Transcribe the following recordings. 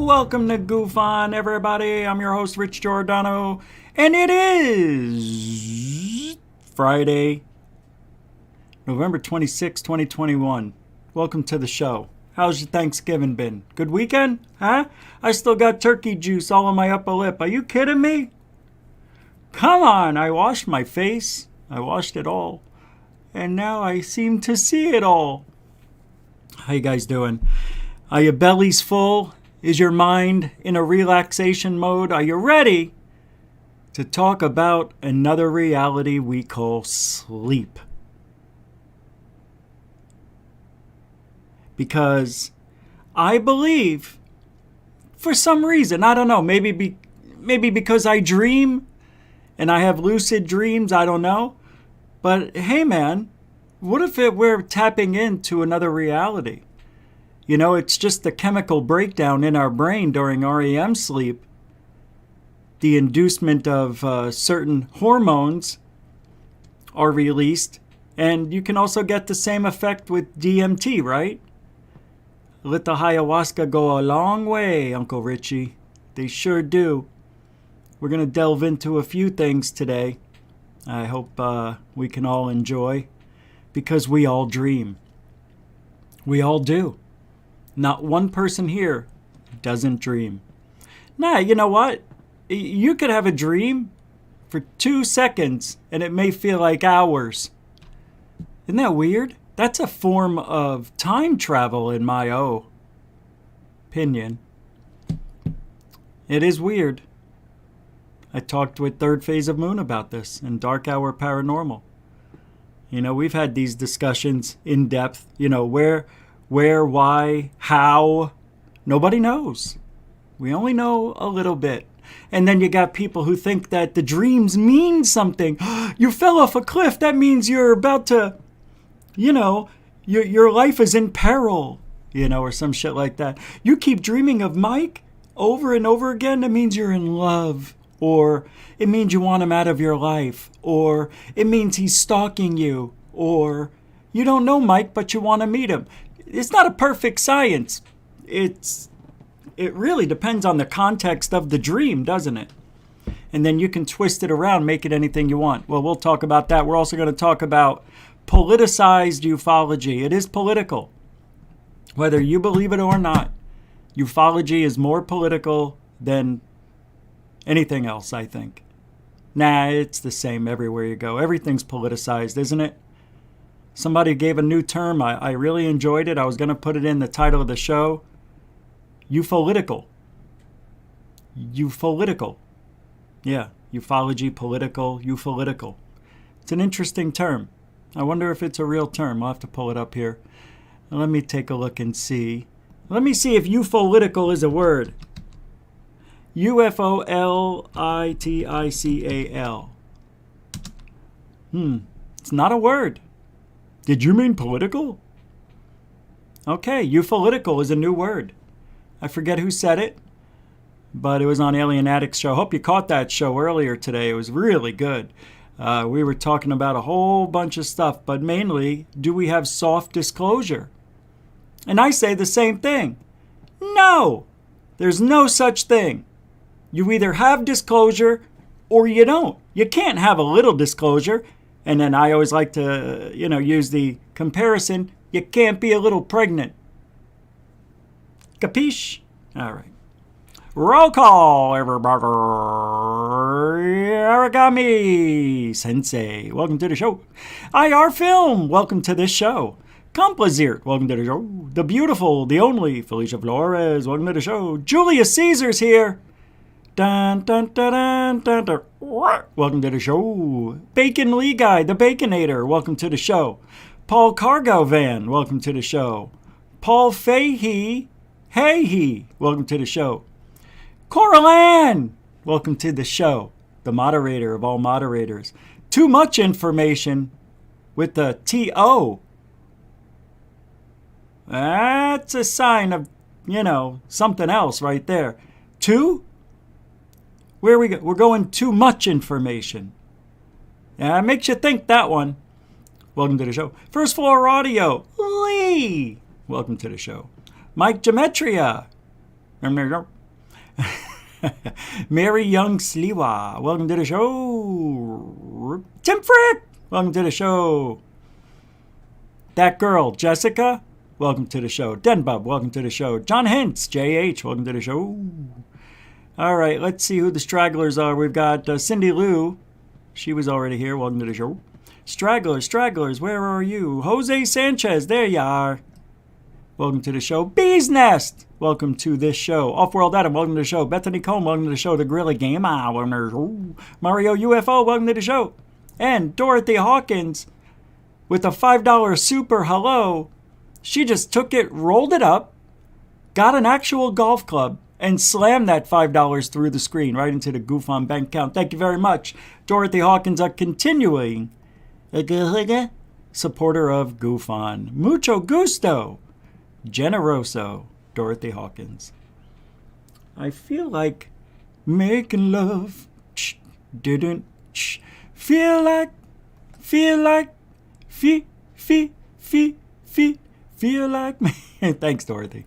Welcome to Goof On, everybody. I'm your host, Rich Giordano, and it is Friday, November 26, 2021. Welcome to the show. How's your Thanksgiving been? Good weekend? Huh? I still got turkey juice all on my upper lip. Are you kidding me? Come on, I washed my face. I washed it all. And now I seem to see it all. How you guys doing? Are your bellies full? Is your mind in a relaxation mode? Are you ready to talk about another reality we call sleep? Because I believe, for some reason, I don't know, maybe because I dream and I have lucid dreams, I don't know. But hey man, what if we're tapping into another reality? You know, it's just the chemical breakdown in our brain during REM sleep. The inducement of certain hormones are released. And you can also get the same effect with DMT, right? Let the ayahuasca go a long way, Uncle Richie. They sure do. We're going to delve into a few things today. I hope we can all enjoy. Because we all dream. We all do. Not one person here doesn't dream. Nah, you know what? You could have a dream for 2 seconds and it may feel like hours. Isn't that weird? That's a form of time travel in my opinion. It is weird. I talked with Third Phase of Moon about this in Dark Hour Paranormal. You know, we've had these discussions in depth. You know, where, why, how. Nobody knows. We only know a little bit. And then you got people who think that the dreams mean something. You fell off a cliff. That means you're about to, you know, your life is in peril, you know, or some shit like that. You keep dreaming of Mike over and over again. That means you're in love. Or it means you want him out of your life. Or it means he's stalking you. Or you don't know Mike, but you want to meet him. It's not a perfect science. It really depends on the context of the dream, doesn't it? And then you can twist it around, make it anything you want. Well, we'll talk about that. We're also going to talk about politicized ufology. It is political. Whether you believe it or not, ufology is more political than anything else, I think. Nah, it's the same everywhere you go. Everything's politicized, isn't it? Somebody gave a new term. I really enjoyed it. I was going to put it in the title of the show. UFOlitical. UFOlitical. Yeah, ufology, political, UFOlitical. It's an interesting term. I wonder if it's a real term. I'll have to pull it up here. Let me take a look and see. Let me see if UFOlitical is a word. UFOLITICAL. It's not a word. Did you mean political? Okay, UFOlitical is a new word. I forget who said it, but it was on Alien Addicts show. Hope you caught that show earlier today. It was really good. We were talking about a whole bunch of stuff, but mainly, do we have soft disclosure? And I say the same thing. No, there's no such thing. You either have disclosure or you don't. You can't have a little disclosure. And then I always like to, use the comparison. You can't be a little pregnant. Capiche? All right. Roll call, everybody. Origami Sensei, welcome to the show. IR Film, welcome to this show. Complaziert, welcome to the show. The beautiful, the only Felicia Flores, welcome to the show. Julius Caesar's here. Dun, dun, dun, dun, dun, dun. Welcome to the show. Bacon Lee Guy, the Baconator, welcome to the show. Paul Cargo Van, welcome to the show. Paul Fahey, hey, welcome to the show. Coraline, welcome to the show. The moderator of all moderators. Too much information with the T-O. That's a sign of, something else right there. Two? Where we go? We're going too much information. Yeah, it makes you think, that one. Welcome to the show. First Floor Audio, Lee. Welcome to the show. Mike Gematria. Mary Young Sliwa, welcome to the show. Tim Frick, welcome to the show. That girl, Jessica, welcome to the show. Denbub, welcome to the show. John Hintz, JH, welcome to the show. All right, let's see who the stragglers are. We've got Cindy Lou. She was already here. Welcome to the show. Stragglers, where are you? Jose Sanchez, there you are. Welcome to the show. Bee's Nest, welcome to this show. Off-World Adam, welcome to the show. Bethany Combe, welcome to the show. The Gorilla Game, welcome to the show. Mario UFO, welcome to the show. And Dorothy Hawkins with a $5 super hello. She just took it, rolled it up, got an actual golf club, and slammed that $5 through the screen right into the Goof On bank account. Thank you very much. Dorothy Hawkins, a continuing supporter of Goof On. Mucho gusto. Generoso, Dorothy Hawkins. I feel like making love didn't feel like me. Thanks, Dorothy.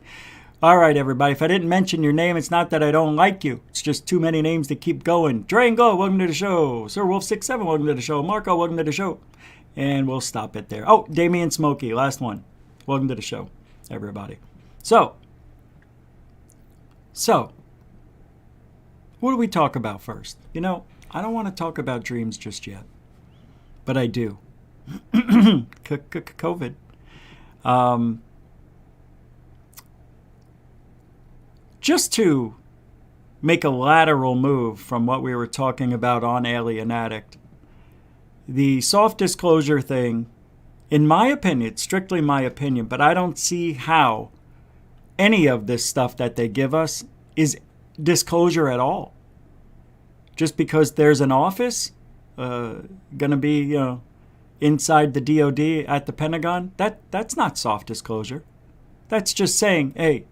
All right, everybody. If I didn't mention your name, it's not that I don't like you. It's just too many names to keep going. Drango, welcome to the show. Sir Wolf67, welcome to the show. Marco, welcome to the show. And we'll stop it there. Oh, Damian Smokey, last one. Welcome to the show, everybody. So, what do we talk about first? You know, I don't want to talk about dreams just yet, but I do. COVID. Just to make a lateral move from what we were talking about on Alien Addict, the soft disclosure thing, in my opinion, strictly my opinion, but I don't see how any of this stuff that they give us is disclosure at all. Just because there's an office going to be, inside the DOD at the Pentagon, that's not soft disclosure. That's just saying, hey,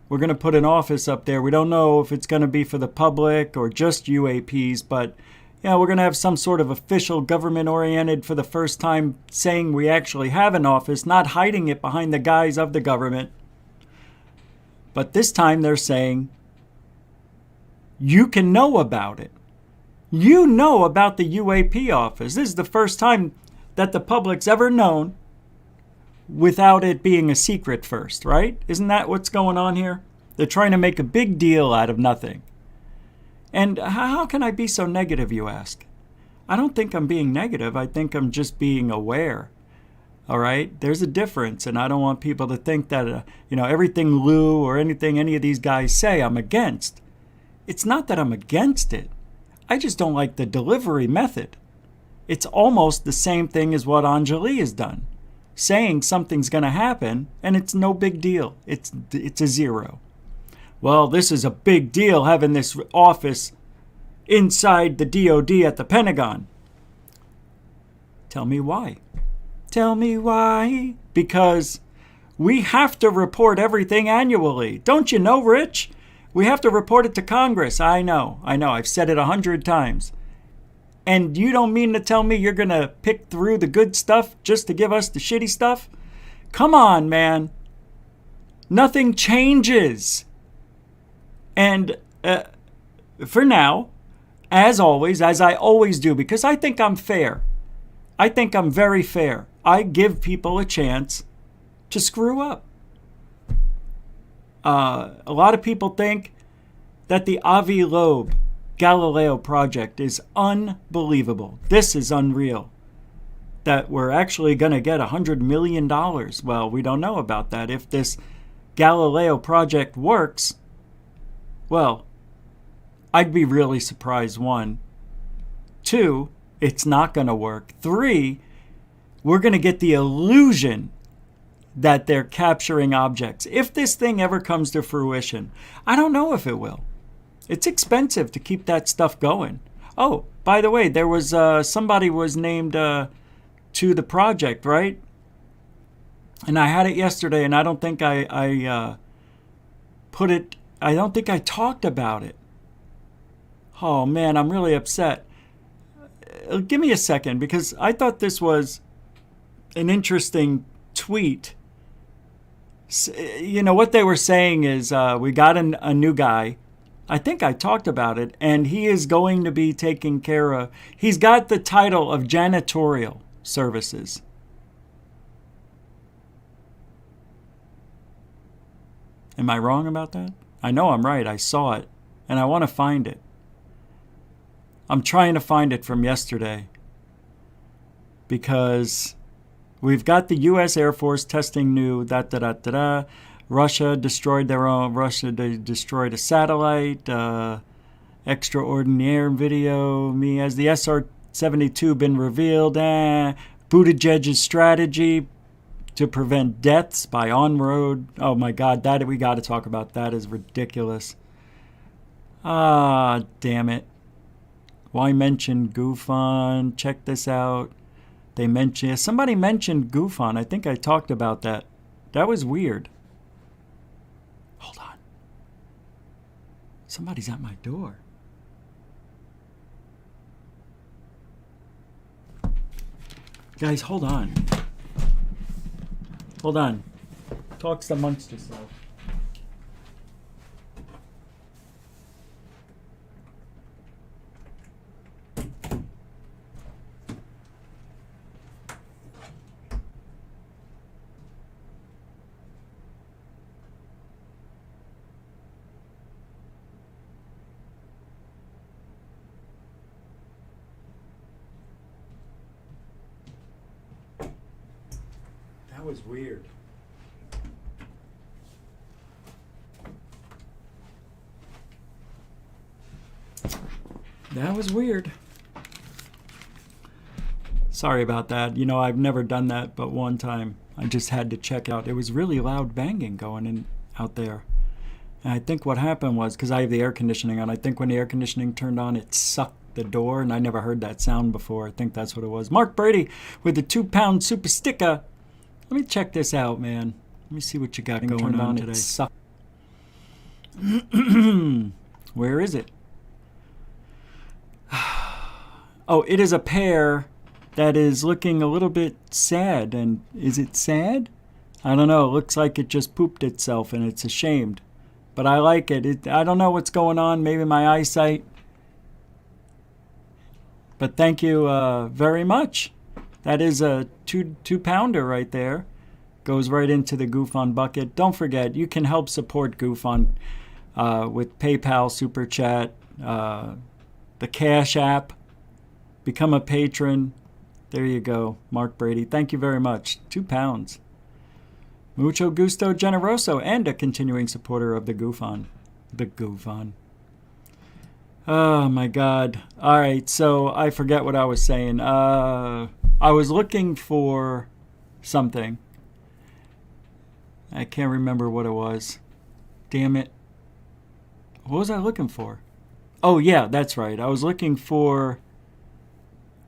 we're going to put an office up there. We don't know if it's going to be for the public or just UAPs, but we're going to have some sort of official government-oriented for the first time saying we actually have an office, not hiding it behind the guise of the government. But this time they're saying you can know about it. You know about the UAP office. This is the first time that the public's ever known without it being a secret first, right? Isn't that what's going on here? They're trying to make a big deal out of nothing. And how can I be so negative, you ask? I don't think I'm being negative. I think I'm just being aware. All right? There's a difference, and I don't want people to think that, everything Lou or anything any of these guys say I'm against. It's not that I'm against it. I just don't like the delivery method. It's almost the same thing as what Anjali has done. Saying something's going to happen, and it's no big deal. It's a zero. Well, this is a big deal, having this office inside the DOD at the Pentagon. Tell me why. Tell me why. Because we have to report everything annually. Don't you know, Rich? We have to report it to Congress. I know. I've said it 100 times. And you don't mean to tell me you're going to pick through the good stuff just to give us the shitty stuff? Come on, man. Nothing changes. And for now, as always, as I always do, because I think I'm fair. I think I'm very fair. I give people a chance to screw up. A lot of people think that the Avi Loeb Galileo project is unbelievable. This is unreal. That we're actually going to get $100 million. Well, we don't know about that. If this Galileo project works, well, I'd be really surprised. 1. 2, it's not going to work. 3, we're going to get the illusion that they're capturing objects. If this thing ever comes to fruition, I don't know if it will. It's expensive to keep that stuff going. Oh, by the way, there was somebody was named to the project, right? And I had it yesterday, and I don't think I put it. I don't think I talked about it. Oh man, I'm really upset. Give me a second, because I thought this was an interesting tweet. What they were saying is we got a new guy I think I talked about it, and he is going to be taking care of, he's got the title of janitorial services. Am I wrong about that? I know I'm right. I saw it, and I want to find it. I'm trying to find it from yesterday because we've got the U.S. Air Force testing new Russia destroyed they destroyed a satellite. Extraordinaire video. Me as the SR-72 been revealed. Buttigieg's strategy to prevent deaths by on-road. Oh my God, that we got to talk about. That is ridiculous. Ah, damn it. Why mention GoofOn? Check this out. Somebody mentioned GoofOn. I think I talked about that. That was weird. Hold on. Somebody's at my door. Guys, hold on. Hold on. Talks amongst yourself. That was weird. That was weird. Sorry about that. You know, I've never done that but one time. I just had to check out. It was really loud banging going in out there. And I think what happened was, because I have the air conditioning on, I think when the air conditioning turned on, it sucked the door, and I never heard that sound before. I think that's what it was. Mark Brady with the 2-pound super sticker. Let me check this out, man. Let me see what you got going on today. Where is it? Oh, it is a pair that is looking a little bit sad. And is it sad? I don't know. It looks like it just pooped itself and it's ashamed. But I like it. I don't know what's going on. Maybe my eyesight. But thank you very much. That is a two-pounder right there. Goes right into the GoofOn bucket. Don't forget, you can help support GoofOn with PayPal, Super Chat, the Cash App. Become a patron. There you go, Mark Brady. Thank you very much. £2. Mucho gusto generoso, and a continuing supporter of the GoofOn. The GoofOn. Oh my God. All right, so I forget what I was saying. I was looking for something. I can't remember what it was. Damn it. What was I looking for? Oh yeah, that's right. I was looking for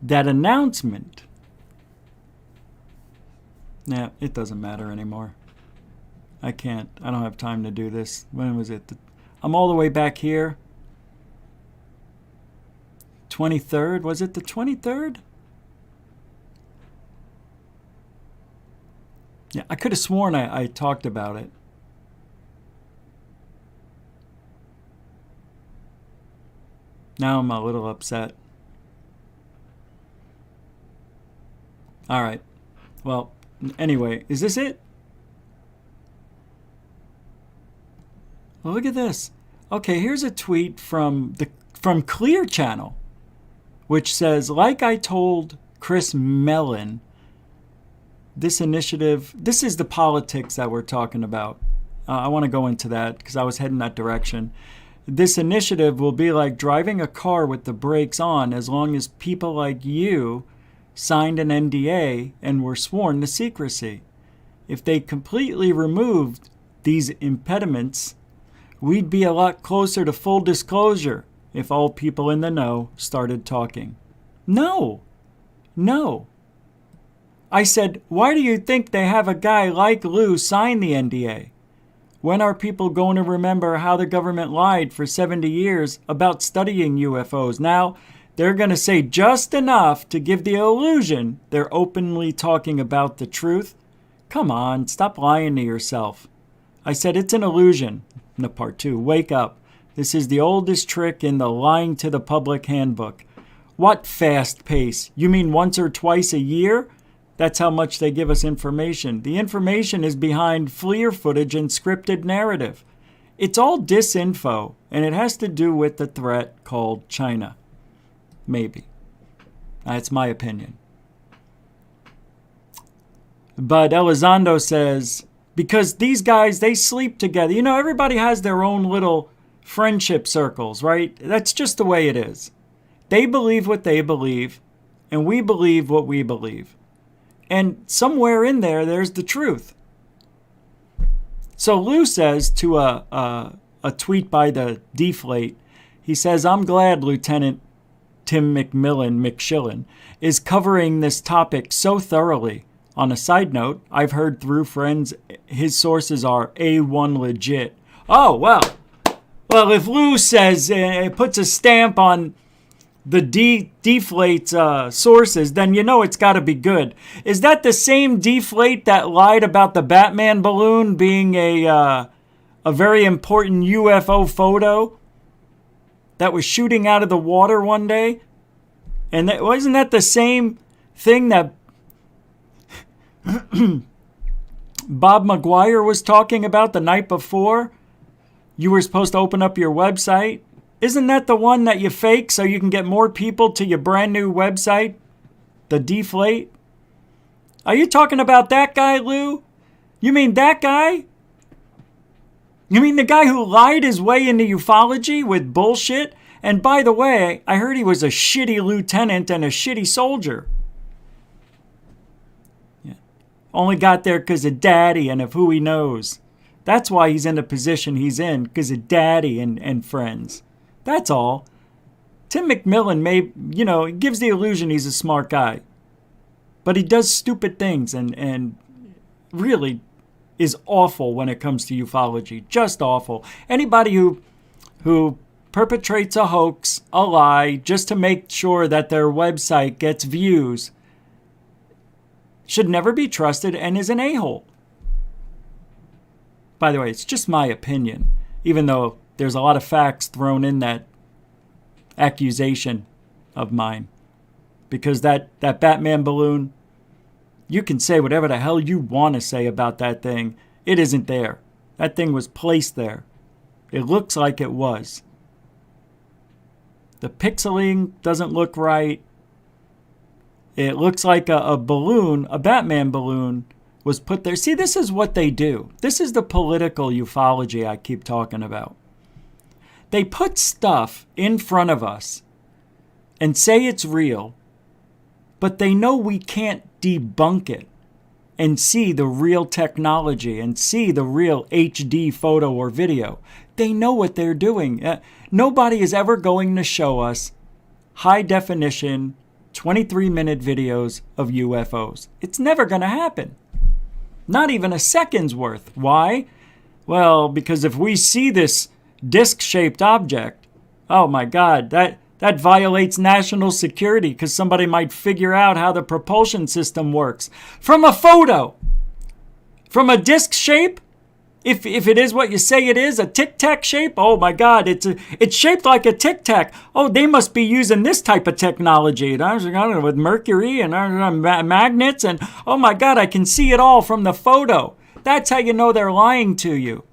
that announcement. Nah, it doesn't matter anymore. I don't have time to do this. When was it? I'm all the way back here. 23rd? Was it the 23rd? Yeah, I could have sworn I talked about it. Now I'm a little upset. All right. Well, anyway, is this it? Well, look at this. Okay, here's a tweet from Clear Channel, which says, like I told Chris Mellon, this initiative, this is the politics that we're talking about. I want to go into that because I was heading that direction. This initiative will be like driving a car with the brakes on as long as people like you signed an NDA and were sworn to secrecy. If they completely removed these impediments, we'd be a lot closer to full disclosure if all people in the know started talking. No. I said, why do you think they have a guy like Lou sign the NDA? When are people going to remember how the government lied for 70 years about studying UFOs? Now, they're going to say just enough to give the illusion they're openly talking about the truth. Come on, stop lying to yourself. I said it's an illusion. No, part 2. Wake up. This is the oldest trick in the lying to the public handbook. What fast pace? You mean once or twice a year? That's how much they give us information. The information is behind FLIR footage and scripted narrative. It's all disinfo, and it has to do with the threat called China. Maybe. That's my opinion. But Elizondo says, because these guys, they sleep together. You know, everybody has their own little friendship circles, right? That's just the way it is. They believe what they believe, and we believe what we believe. And somewhere in there, there's the truth. So Lou says to a tweet by the Deflate, he says, I'm glad Lieutenant Tim McShillen is covering this topic so thoroughly. On a side note, I've heard through friends his sources are A1 legit. Oh, well, if Lou says it puts a stamp on the Deflate's sources, then you know it's got to be good. Is that the same Deflate that lied about the Batman balloon being a very important UFO photo that was shooting out of the water one day? And wasn't that the same thing that Bob McGuire was talking about the night before? You were supposed to open up your website. Isn't that the one that you fake so you can get more people to your brand new website? The Deflate? Are you talking about that guy, Lou? You mean that guy? You mean the guy who lied his way into ufology with bullshit? And by the way, I heard he was a shitty lieutenant and a shitty soldier. Yeah. Only got there because of daddy and of who he knows. That's why he's in the position he's in, because of daddy and friends. That's all. Tim McMillan gives the illusion he's a smart guy. But he does stupid things and really is awful when it comes to ufology. Just awful. Anybody who perpetrates a hoax, a lie, just to make sure that their website gets views should never be trusted and is an a-hole. By the way, it's just my opinion, even though there's a lot of facts thrown in that accusation of mine. Because that Batman balloon, you can say whatever the hell you want to say about that thing. It isn't there. That thing was placed there. It looks like it was. The pixeling doesn't look right. It looks like a balloon, a Batman balloon, was put there. See, this is what they do. This is the political ufology I keep talking about. They put stuff in front of us and say it's real, but they know we can't debunk it and see the real technology and see the real HD photo or video. They know what they're doing. Nobody is ever going to show us high definition 23-minute videos of UFOs. It's never going to happen. Not even a second's worth. Why? Well, because if we see this disc-shaped object, oh my God, that violates national security because somebody might figure out how the propulsion system works. From a photo, from a disc shape, if it is what you say it is, a tic-tac shape, oh my God, it's shaped like a tic-tac. Oh, they must be using this type of technology. I don't know, with mercury and magnets, and oh my God, I can see it all from the photo. That's how you know they're lying to you.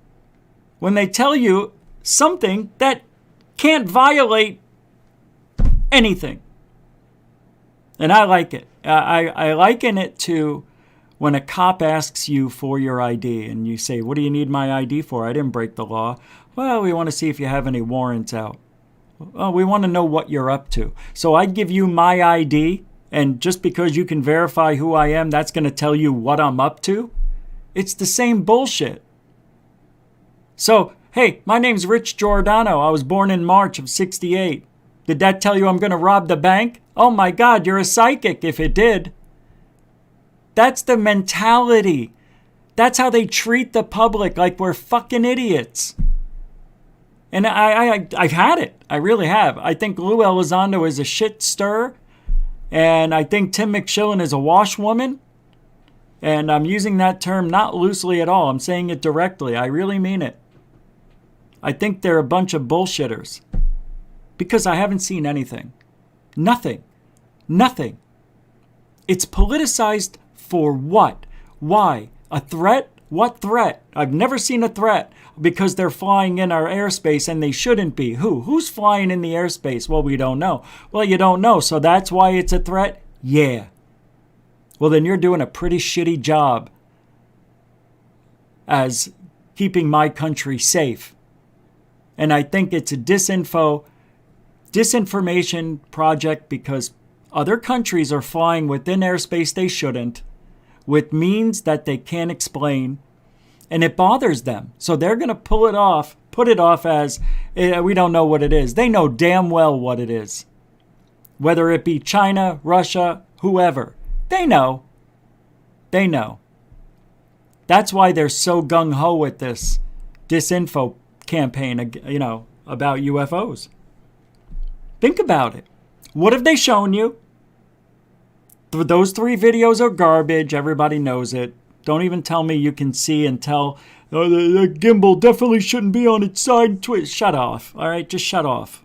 When they tell you something that can't violate anything. And I like it. I liken it to when a cop asks you for your ID and you say, what do you need my ID for? I didn't break the law. Well, we want to see if you have any warrants out. Well, we want to know what you're up to. So I give you my ID, and just because you can verify who I am, that's going to tell you what I'm up to? It's the same bullshit. So, hey, my name's Rich Giordano. I was born in March of '68. Did that tell you I'm going to rob the bank? Oh my God, you're a psychic if it did. That's the mentality. That's how they treat the public, like we're fucking idiots. And I've had it. I really have. I think Lou Elizondo is a shit stir. And I think Tim McShillen is a washwoman. And I'm using that term not loosely at all. I'm saying it directly. I really mean it. I think they're a bunch of bullshitters. Because I haven't seen anything. Nothing. Nothing. It's politicized for what? Why? A threat? What threat? I've never seen a threat because they're flying in our airspace and they shouldn't be. Who? Who's flying in the airspace? Well, we don't know. Well, you don't know, so that's why it's a threat? Yeah. Well, then you're doing a pretty shitty job as keeping my country safe. And I think it's a disinformation project because other countries are flying within airspace they shouldn't, with means that they can't explain, and it bothers them. So they're going to put it off as, we don't know what it is. They know damn well what it is. Whether it be China, Russia, whoever. They know. They know. That's why they're so gung-ho with this disinfo campaign, about UFOs. Think about it. What have they shown you? Those 3 videos are garbage. Everybody knows it. Don't even tell me you can see and tell, the gimbal definitely shouldn't be on its side. Shut off. All right? Just shut off.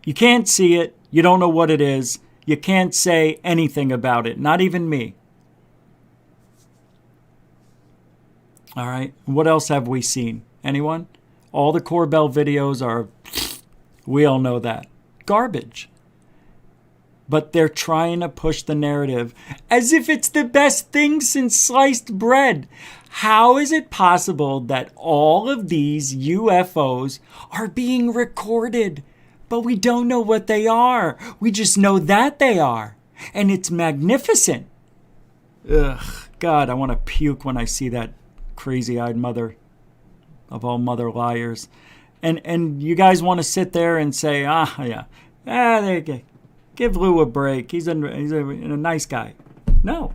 You can't see it. You don't know what it is. You can't say anything about it. Not even me. All right? What else have we seen? Anyone? All the Corbell videos are, we all know that, garbage. But they're trying to push the narrative as if it's the best thing since sliced bread. How is it possible that all of these UFOs are being recorded, but we don't know what they are? We just know that they are. And it's magnificent. Ugh, God, I want to puke when I see that crazy-eyed mother of all mother liars. And you guys want to sit there and say, there you go. Give Lou a break. He's a nice guy. No.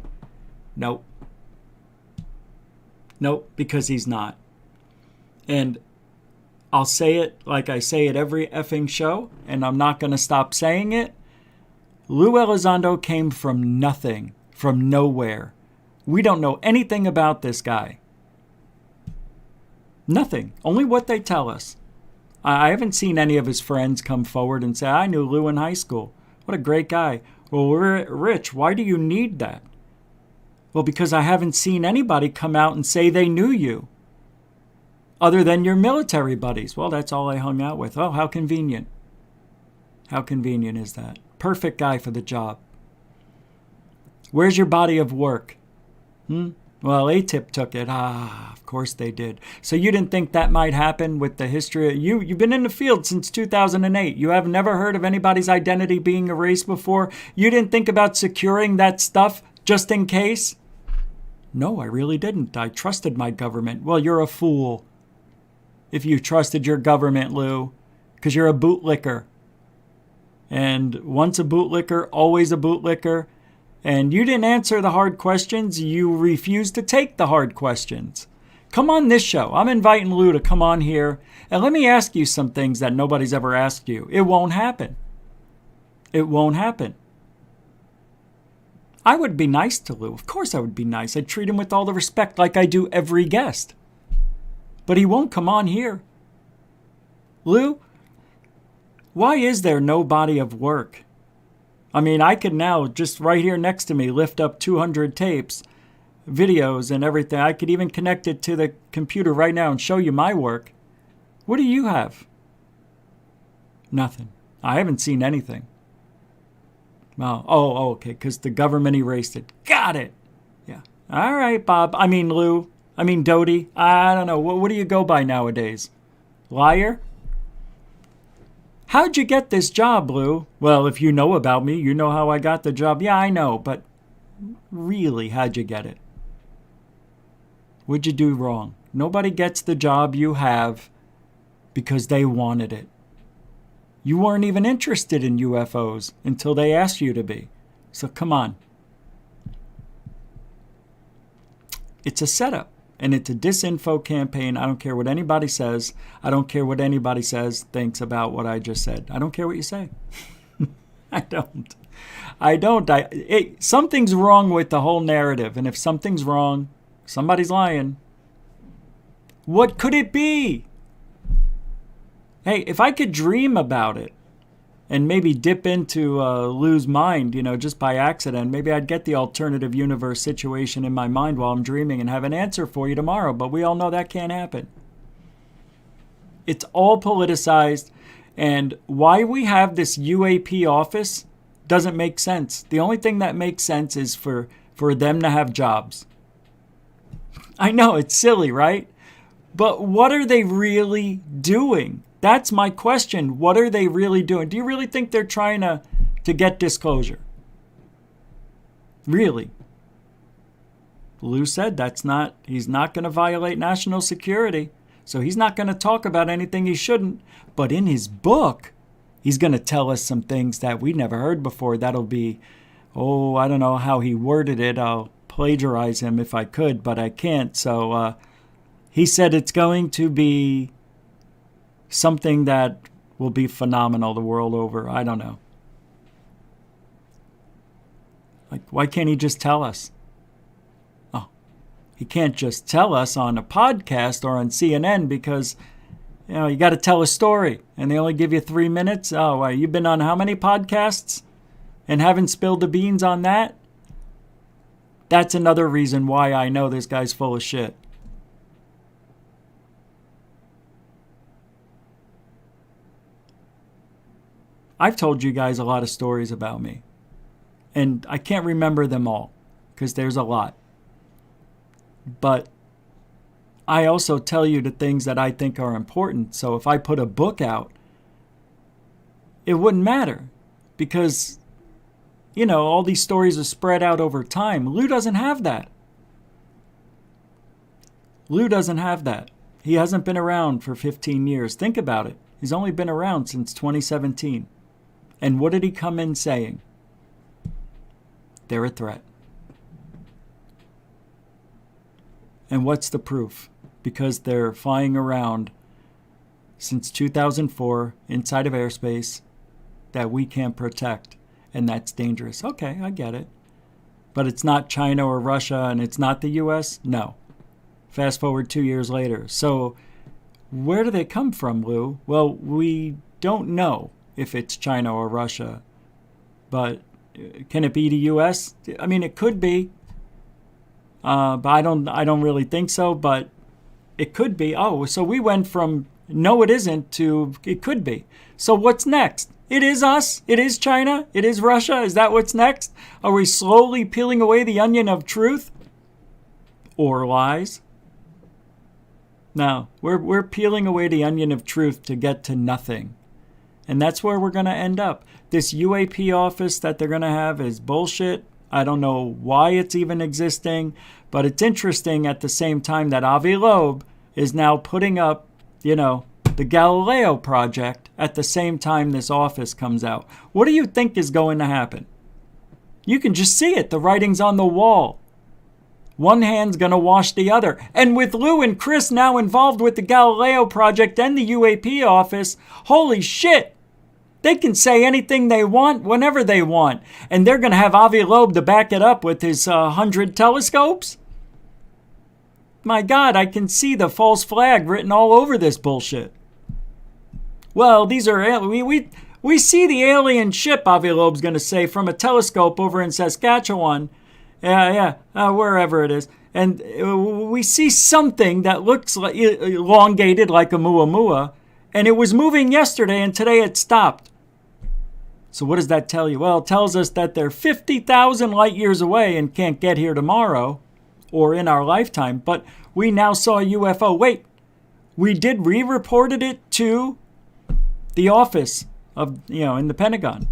Nope. Nope, because he's not. And I'll say it like I say at every effing show, and I'm not going to stop saying it. Lou Elizondo came from nothing, from nowhere. We don't know anything about this guy. Nothing. Only what they tell us. I haven't seen any of his friends come forward and say, I knew Lou in high school. What a great guy. Well, Rich, why do you need that? Well, because I haven't seen anybody come out and say they knew you. Other than your military buddies. Well, that's all I hung out with. Oh, how convenient. How convenient is that? Perfect guy for the job. Where's your body of work? Well, ATIP took it. Of course they did. So you didn't think that might happen with the history? You've been in the field since 2008. You have never heard of anybody's identity being erased before? You didn't think about securing that stuff just in case? No, I really didn't. I trusted my government. Well, you're a fool if you trusted your government, Lou, because you're a bootlicker. And once a bootlicker, always a bootlicker. And you didn't answer the hard questions. You refused to take the hard questions. Come on this show. I'm inviting Lou to come on here. And let me ask you some things that nobody's ever asked you. It won't happen. It won't happen. I would be nice to Lou. Of course I would be nice. I'd treat him with all the respect like I do every guest. But he won't come on here. Lou, why is there no body of work? I mean, I could now, just right here next to me, lift up 200 tapes, videos and everything. I could even connect it to the computer right now and show you my work. What do you have? Nothing. I haven't seen anything. Well, okay, because the government erased it. Got it. Yeah. All right, Bob. I mean, Lou. I mean, Dodie. I don't know. What do you go by nowadays? Liar? How'd you get this job, Lou? Well, if you know about me, you know how I got the job. Yeah, I know, but really, how'd you get it? What'd you do wrong? Nobody gets the job you have because they wanted it. You weren't even interested in UFOs until they asked you to be. So come on. It's a setup. And it's a disinfo campaign. I don't care what anybody says. I don't care what anybody thinks about what I just said. I don't care what you say. I don't. Something's wrong with the whole narrative. And if something's wrong, somebody's lying. What could it be? Hey, if I could dream about it and maybe dip into Lou's mind, just by accident, maybe I'd get the alternative universe situation in my mind while I'm dreaming and have an answer for you tomorrow. But we all know that can't happen. It's all politicized. And why we have this UAP office doesn't make sense. The only thing that makes sense is for them to have jobs. I know, it's silly, right? But what are they really doing? That's my question. What are they really doing? Do you really think they're trying to get disclosure? Really? Lou said he's not going to violate national security. So he's not going to talk about anything he shouldn't. But in his book, he's going to tell us some things that we never heard before. That'll be, I don't know how he worded it. I'll plagiarize him if I could, but I can't. So he said it's going to be something that will be phenomenal the world over. I don't know. Like, why can't he just tell us? Oh, he can't just tell us on a podcast or on CNN because, you got to tell a story and they only give you 3 minutes. Oh, you've been on how many podcasts and haven't spilled the beans on that? That's another reason why I know this guy's full of shit. I've told you guys a lot of stories about me. And I can't remember them all because there's a lot. But I also tell you the things that I think are important. So if I put a book out, it wouldn't matter because, all these stories are spread out over time. Lou doesn't have that. Lou doesn't have that. He hasn't been around for 15 years. Think about it. He's only been around since 2017. And what did he come in saying? They're a threat. And what's the proof? Because they're flying around since 2004 inside of airspace that we can't protect. And that's dangerous. Okay, I get it. But it's not China or Russia and it's not the U.S.? No. Fast forward 2 years later. So where do they come from, Lou? Well, we don't know if it's China or Russia. But can it be the U.S.? I mean, it could be. But I don't really think so. But it could be. Oh, so we went from no, it isn't to it could be. So what's next? It is us. It is China. It is Russia. Is that what's next? Are we slowly peeling away the onion of truth or lies? No, we're peeling away the onion of truth to get to nothing. And that's where we're going to end up. This UAP office that they're going to have is bullshit. I don't know why it's even existing, but it's interesting at the same time that Avi Loeb is now putting up, the Galileo project at the same time this office comes out. What do you think is going to happen? You can just see it. The writing's on the wall. One hand's going to wash the other. And with Lou and Chris now involved with the Galileo project and the UAP office, holy shit. They can say anything they want whenever they want. And they're going to have Avi Loeb to back it up with his 100 telescopes? My God, I can see the false flag written all over this bullshit. Well, these are... We see the alien ship, Avi Loeb's going to say, from a telescope over in Saskatchewan. Wherever it is. And we see something that looks like, elongated like a Muamua. And it was moving yesterday, and today it stopped. So what does that tell you? Well, it tells us that they're 50,000 light years away and can't get here tomorrow or in our lifetime. But we now saw a UFO. Wait, we reported it to the office of, in the Pentagon.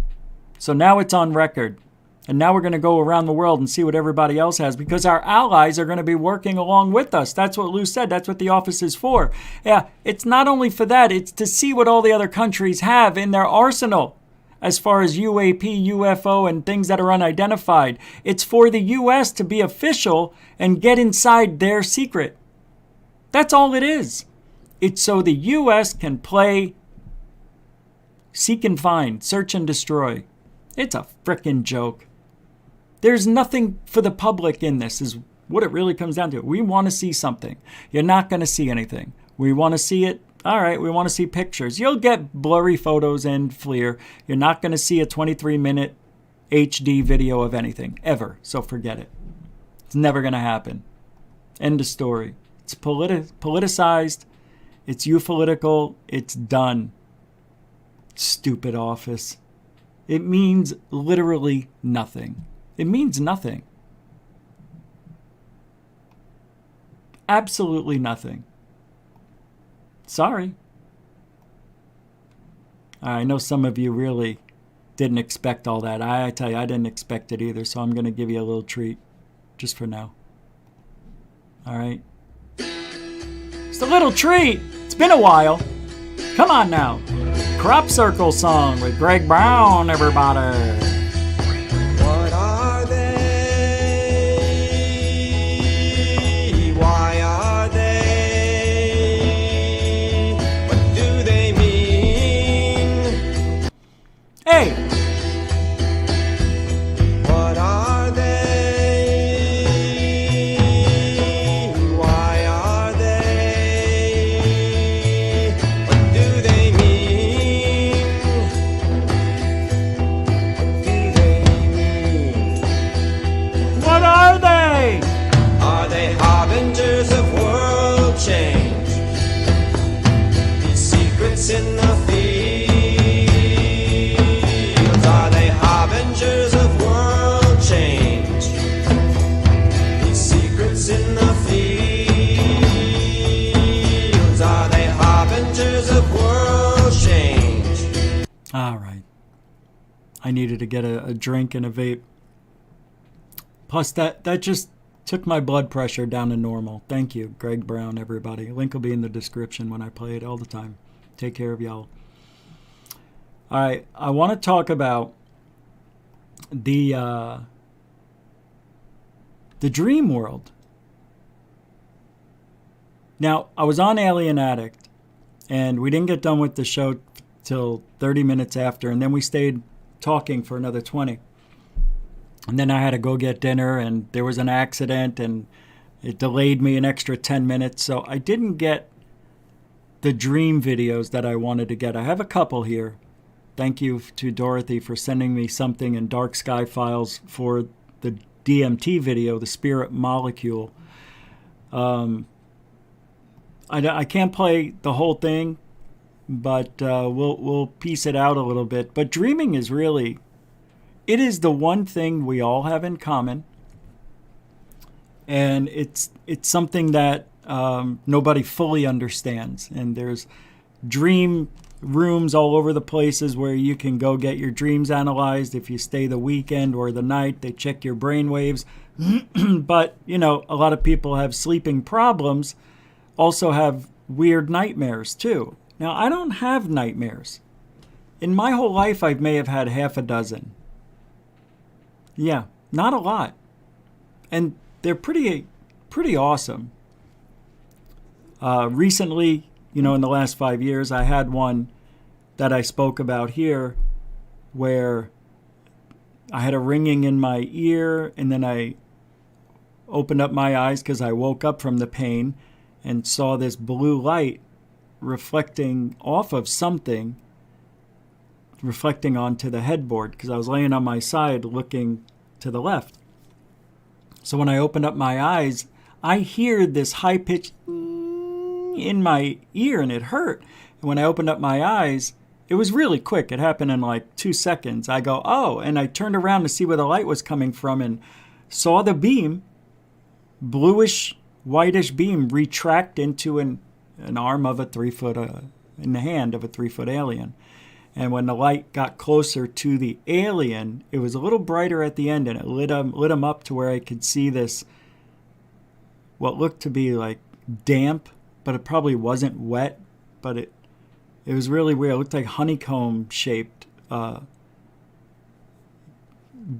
So now it's on record. And now we're going to go around the world and see what everybody else has because our allies are going to be working along with us. That's what Lou said. That's what the office is for. Yeah, it's not only for that. It's to see what all the other countries have in their arsenal as far as UAP, UFO, and things that are unidentified. It's for the U.S. to be official and get inside their secret. That's all it is. It's so the U.S. can play seek and find, search and destroy. It's a frickin' joke. There's nothing for the public in this, is what it really comes down to. We want to see something. You're not going to see anything. We want to see it. All right, we want to see pictures. You'll get blurry photos and FLIR. You're not going to see a 23-minute HD video of anything, ever. So forget it. It's never going to happen. End of story. It's politicized. It's ufolitical. It's done. Stupid office. It means literally nothing. It means nothing. Absolutely nothing. Sorry. I know some of you really didn't expect all that. I tell you, I didn't expect it either, so I'm going to give you a little treat just for now. All right? Just a little treat. It's been a while. Come on now. Crop Circle song with Greg Brown, everybody. What are they? Why are they? What do they mean? Hey! What are they? Why are they? What do they mean? What are they? Are they harbingers of world change? These secrets in the fields. Are they harbingers of world change? These secrets in the fields. Are they harbingers of world change? All right. I needed to get a drink and a vape. Plus, that just took my blood pressure down to normal. Thank you, Greg Brown, everybody. Link will be in the description when I play it all the time. Take care of y'all. All right, I want to talk about the dream world. Now, I was on Alien Addict, and we didn't get done with the show till 30 minutes after, and then we stayed talking for another 20. And then I had to go get dinner, and there was an accident, and it delayed me an extra 10 minutes. So I didn't get the dream videos that I wanted to get. I have a couple here. Thank you to Dorothy for sending me something in Dark Sky Files for the DMT video, the Spirit Molecule. I can't play the whole thing, but we'll piece it out a little bit. But dreaming is really... it is the one thing we all have in common, and it's something that nobody fully understands. And there's dream rooms all over the places where you can go get your dreams analyzed. If you stay the weekend or the night, they check your brain waves. But, you know, a lot of people have sleeping problems, also have weird nightmares too. Now, I don't have nightmares. In my whole life, I may have had half a dozen. Yeah, not a lot. And they're pretty awesome. Recently, you know, in the last 5 years, I had one that I spoke about here where I had a ringing in my ear, and then I opened up my eyes because I woke up from the pain and saw this blue light reflecting off of something, reflecting onto the headboard, because I was laying on my side looking to the left. So when I opened up my eyes, I hear this high-pitched in my ear, and it hurt. And when I opened up my eyes, it was really quick. It happened in like 2 seconds. I go, oh, and I turned around to see where the light was coming from and saw the beam, bluish, whitish beam, retract into an arm of a 3-foot, in the hand of a 3-foot alien. And when the light got closer to the alien, it was a little brighter at the end, and it lit him up to where I could see this, what looked to be like damp, but it probably wasn't wet, but it was really weird. It looked like honeycomb-shaped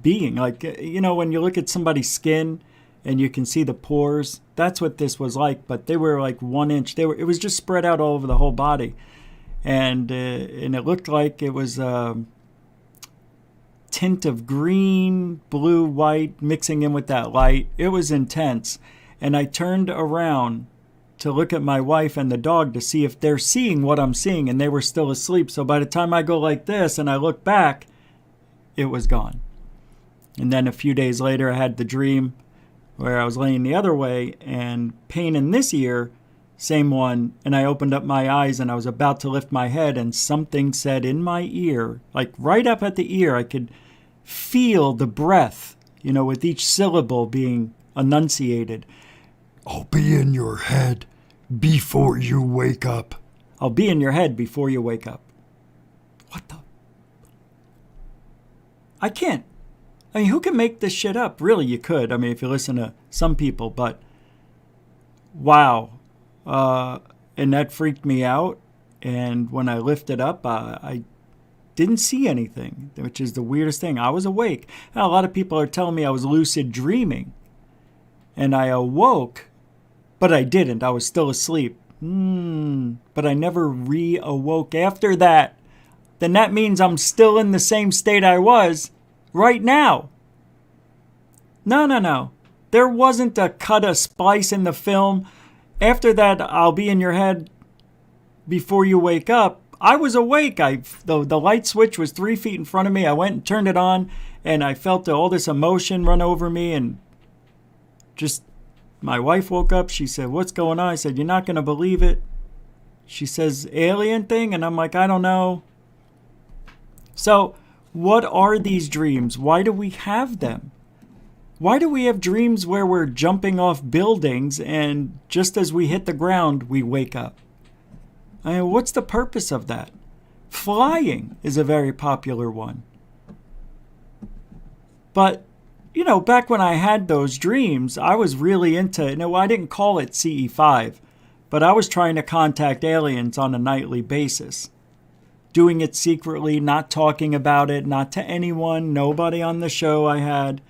being. Like, you know, when you look at somebody's skin and you can see the pores, that's what this was like, but they were like 1 inch. It was just spread out all over the whole body. And it looked like it was tint of green, blue, white mixing in with that light. It was intense. And I turned around to look at my wife and the dog to see if they're seeing what I'm seeing, and they were still asleep. So by the time I go like this and I look back, it was gone. And then a few days later, I had the dream where I was laying the other way and pain in this ear, same one, and I opened up my eyes and I was about to lift my head and something said in my ear, like right up at the ear, I could feel the breath, with each syllable being enunciated. I'll be in your head before you wake up. I'll be in your head before you wake up. What the? I can't. I mean, who can make this shit up? Really, you could. I mean, if you listen to some people, but wow. And that freaked me out. And when I lifted up, I didn't see anything, which is the weirdest thing. I was awake. Now, a lot of people are telling me I was lucid dreaming. And I awoke, but I didn't. I was still asleep. But I never re-awoke after that. Then that means I'm still in the same state I was right now. No. There wasn't a cut, a splice in the film. After that, I'll be in your head before you wake up. I was awake. The light switch was 3 feet in front of me. I went and turned it on, and I felt all this emotion run over me. And just, my wife woke up. She said, "What's going on?" I said, "You're not going to believe it." She says, "Alien thing?" And I'm like, "I don't know." So, what are these dreams? Why do we have them? Why do we have dreams where we're jumping off buildings and just as we hit the ground, we wake up? I mean, what's the purpose of that? Flying is a very popular one. But, back when I had those dreams, I was really into, I didn't call it CE5, but I was trying to contact aliens on a nightly basis. Doing it secretly, not talking about it, not to anyone, nobody on the show I had.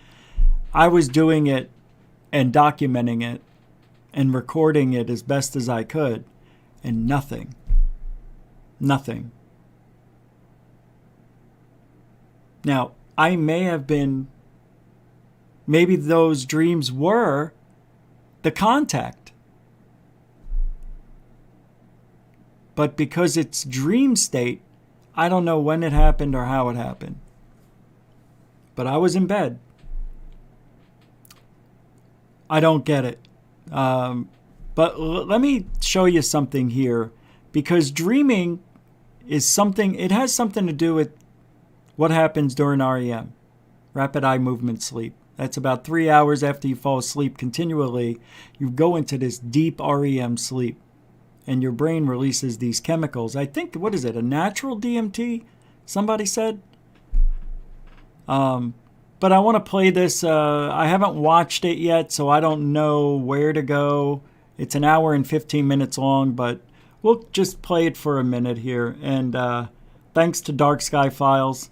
I was doing it and documenting it and recording it as best as I could, and nothing. Nothing. Now, I may have been, maybe those dreams were the contact. But because it's dream state, I don't know when it happened or how it happened. But I was in bed. I don't get it. But let me show you something here. Because dreaming is something, it has something to do with what happens during REM. Rapid eye movement sleep. That's about 3 hours after you fall asleep continually. You go into this deep REM sleep. And your brain releases these chemicals. I think, what is it, a natural DMT? Somebody said? But I want to play this. I haven't watched it yet, so I don't know where to go. It's an hour and 15 minutes long, but we'll just play it for a minute here. And thanks to Dark Sky Files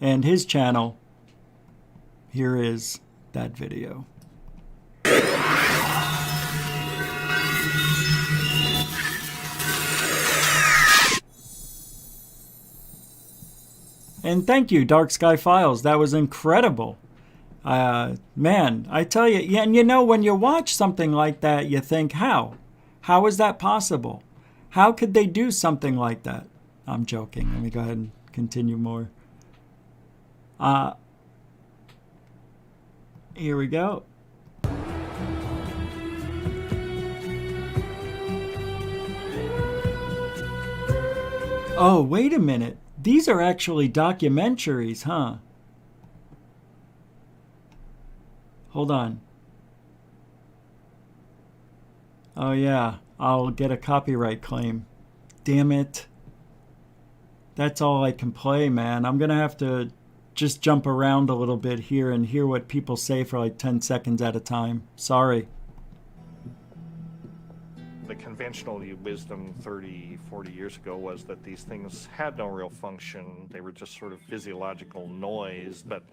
and his channel, here is that video. And thank you, Dark Sky Files. That was incredible. Man, I tell you, yeah, and when you watch something like that, you think, how? How is that possible? How could they do something like that? I'm joking. Let me go ahead and continue more. Here we go. Oh, wait a minute. These are actually documentaries, huh? Hold on. Oh, yeah. I'll get a copyright claim. Damn it. That's all I can play, man. I'm going to have to just jump around a little bit here and hear what people say for like 10 seconds at a time. Sorry. The conventional wisdom 30, 40 years ago was that these things had no real function. They were just sort of physiological noise, but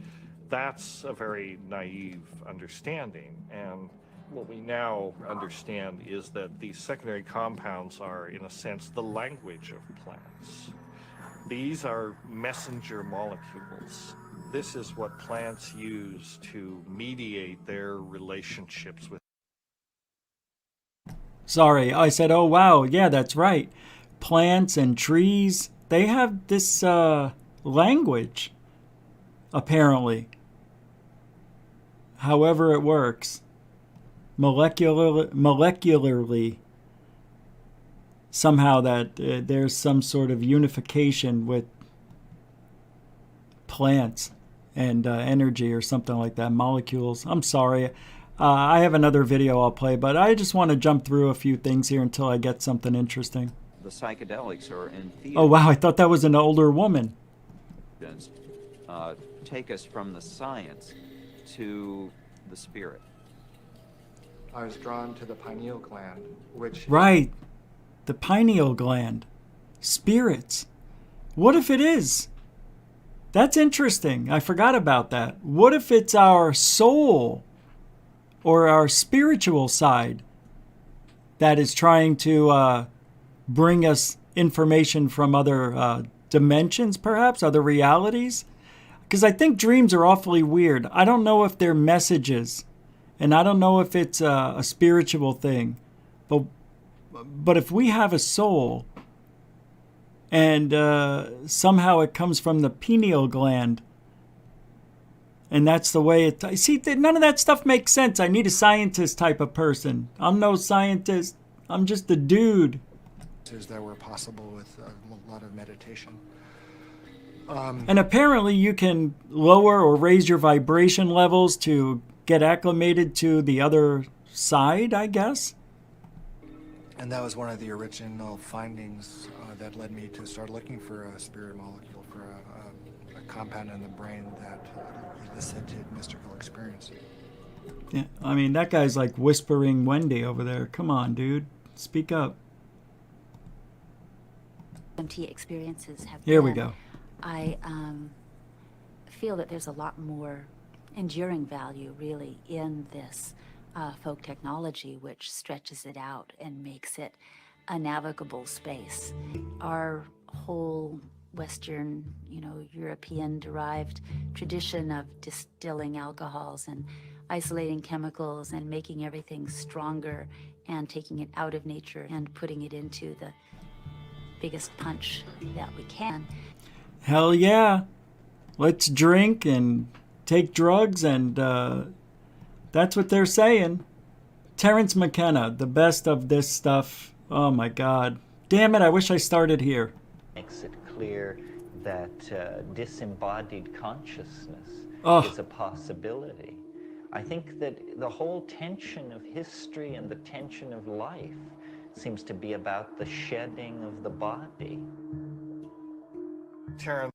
that's a very naive understanding. And what we now understand is that these secondary compounds are, in a sense, the language of plants. These are messenger molecules. This is what plants use to mediate their relationships with. Sorry, I said, oh wow, yeah, that's right. Plants and trees, they have this language, apparently. However it works. Molecularly. Somehow that there's some sort of unification with plants and energy or something like that, molecules. I'm sorry. I have another video I'll play, but I just want to jump through a few things here until I get something interesting. The psychedelics are in Oh, wow, I thought that was an older woman. Take us from the science to the spirit. I was drawn to the pineal gland, which... Right. The pineal gland. Spirits. What if it is? That's interesting. I forgot about that. What if it's our soul or our spiritual side that is trying to bring us information from other dimensions, perhaps, other realities? Because I think dreams are awfully weird. I don't know if they're messages, and I don't know if it's a spiritual thing. But if we have a soul, and somehow it comes from the pineal gland, and that's the way it... See, none of that stuff makes sense. I need a scientist type of person. I'm no scientist. I'm just a dude. That were possible with a lot of meditation. And apparently you can lower or raise your vibration levels to get acclimated to the other side, I guess. And that was one of the original findings that led me to start looking for a spirit molecule, for a compound in the brain that elicited mystical experience. Yeah, I mean, that guy's like whispering Wendy over there. Come on, dude. Speak up. MT experiences have Here been, we go. I feel that there's a lot more enduring value, really, in this folk technology, which stretches it out and makes it a navigable space. Our whole Western, European-derived tradition of distilling alcohols and isolating chemicals and making everything stronger and taking it out of nature and putting it into the biggest punch that we can. Hell yeah. Let's drink and take drugs, and that's what they're saying. Terence McKenna, the best of this stuff. Oh my God. Damn it, I wish I started here. Makes it clear that disembodied consciousness is a possibility. I think that the whole tension of history and the tension of life seems to be about the shedding of the body. Terrence.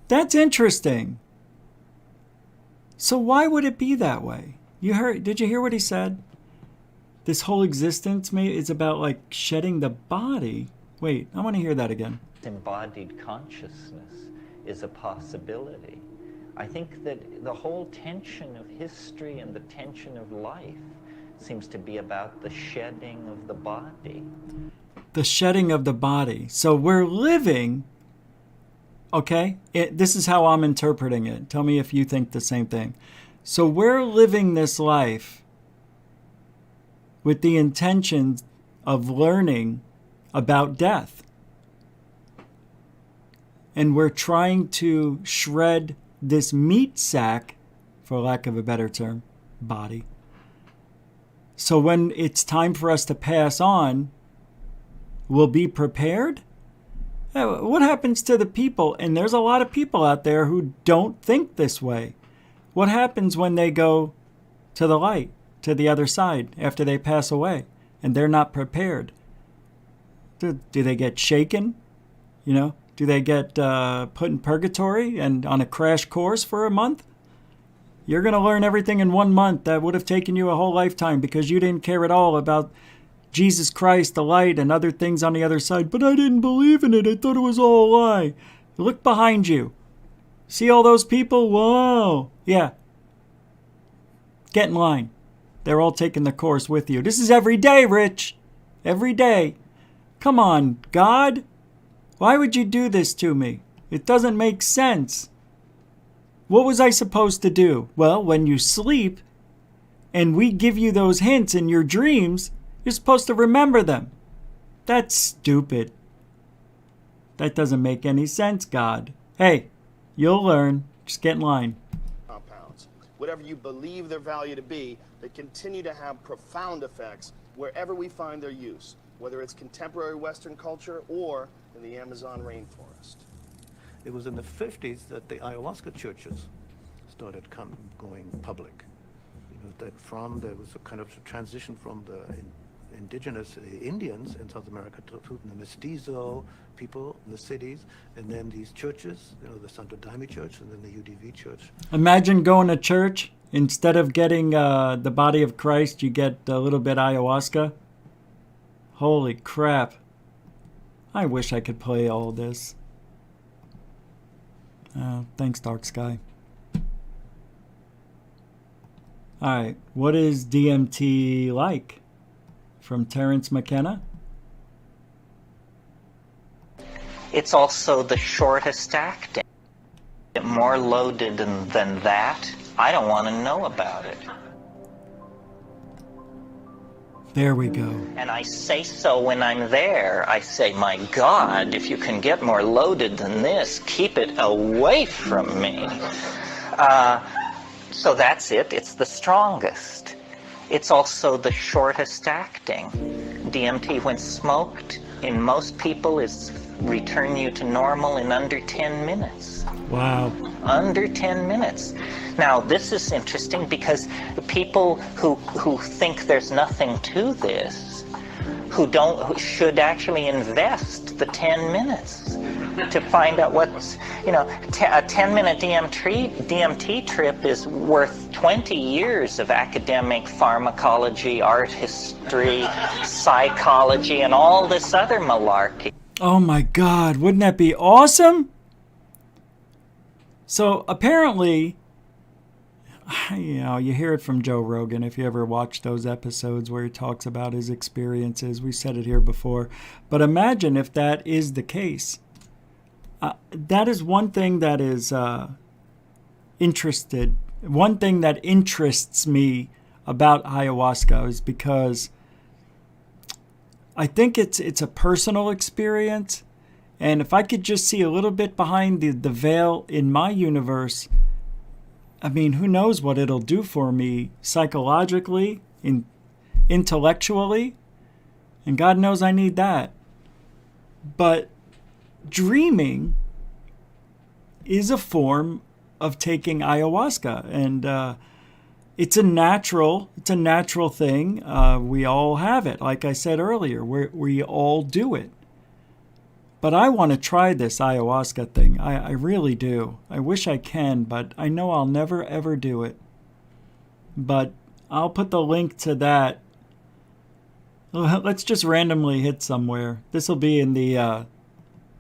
That's interesting. So why would it be that way? Did you hear what he said? This whole existence is about like shedding the body. Wait, I want to hear that again. Embodied consciousness is a possibility. I think that the whole tension of history and the tension of life seems to be about the shedding of the body. The shedding of the body. So we're living, okay? This is how I'm interpreting it. Tell me if you think the same thing. So we're living this life with the intention of learning about death. And we're trying to shred this meat sack, for lack of a better term, body. So when it's time for us to pass on, we'll be prepared? What happens to the people? And there's a lot of people out there who don't think this way. What happens when they go to the light, to the other side, after they pass away, and they're not prepared? Do they get shaken? Do they get put in purgatory and on a crash course for a month? You're going to learn everything in 1 month that would have taken you a whole lifetime because you didn't care at all about Jesus Christ, the light, and other things on the other side. But I didn't believe in it. I thought it was all a lie. Look behind you. See all those people? Whoa. Yeah. Get in line. They're all taking the course with you. This is every day, Rich. Every day. Come on, God. Why would you do this to me? It doesn't make sense. What was I supposed to do? Well, when you sleep and we give you those hints in your dreams, you're supposed to remember them. That's stupid. That doesn't make any sense, God. Hey, you'll learn. Just get in line. Compounds. Whatever you believe their value to be, they continue to have profound effects wherever we find their use, whether it's contemporary Western culture or in the Amazon rainforest. It was in the 50s that the ayahuasca churches started going public. There was a kind of transition from the indigenous Indians in South America to the mestizo people in the cities, and then these churches, the Santo Daime Church and then the UDV Church. Imagine going to church, instead of getting the body of Christ, you get a little bit ayahuasca. Holy crap. I wish I could play all this. Thanks, Dark Sky. Alright, what is DMT like? From Terrence McKenna. It's also the shortest acting. More loaded than that, I don't want to know about it. There we go. And I say so when I'm there. I say, my God, if you can get more loaded than this, keep it away from me. So that's it. It's the strongest. It's also the shortest acting. DMT, when smoked, in most people, is return you to normal in under 10 minutes. Wow. Under 10 minutes. Now, this is interesting because the people who think there's nothing to this, who should actually invest the 10 minutes to find out what's, a 10-minute DMT trip is worth 20 years of academic pharmacology, art history, psychology, and all this other malarkey. Oh my God, wouldn't that be awesome? So apparently, you hear it from Joe Rogan if you ever watch those episodes where he talks about his experiences. We said it here before. But imagine if that is the case. That is one thing that is one thing that interests me about ayahuasca is because I think it's a personal experience. And if I could just see a little bit behind the veil in my universe, I mean, who knows what it'll do for me psychologically, intellectually, and God knows I need that. But dreaming is a form of taking ayahuasca, and it's a natural thing. We all have it, like I said earlier. We all do it. But I want to try this ayahuasca thing. I really do. I wish I can, but I know I'll never ever do it. But I'll put the link to that. Let's just randomly hit somewhere. This will be in the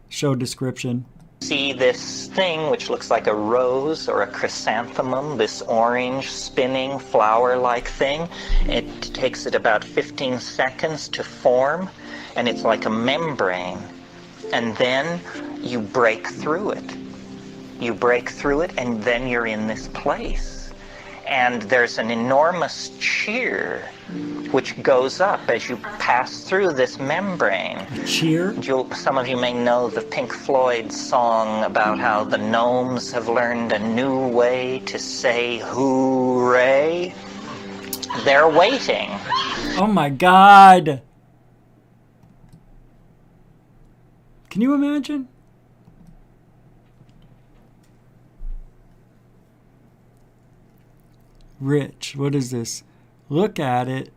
show description. See this thing which looks like a rose or a chrysanthemum, this orange spinning flower-like thing. It takes it about 15 seconds to form, and it's like a membrane. And then you break through it. You break through it, and then you're in this place. And there's an enormous cheer which goes up as you pass through this membrane. A cheer? Some of you may know the Pink Floyd song about how the gnomes have learned a new way to say hooray. They're waiting. Oh my God. Can you imagine? Rich, what is this? Look at it.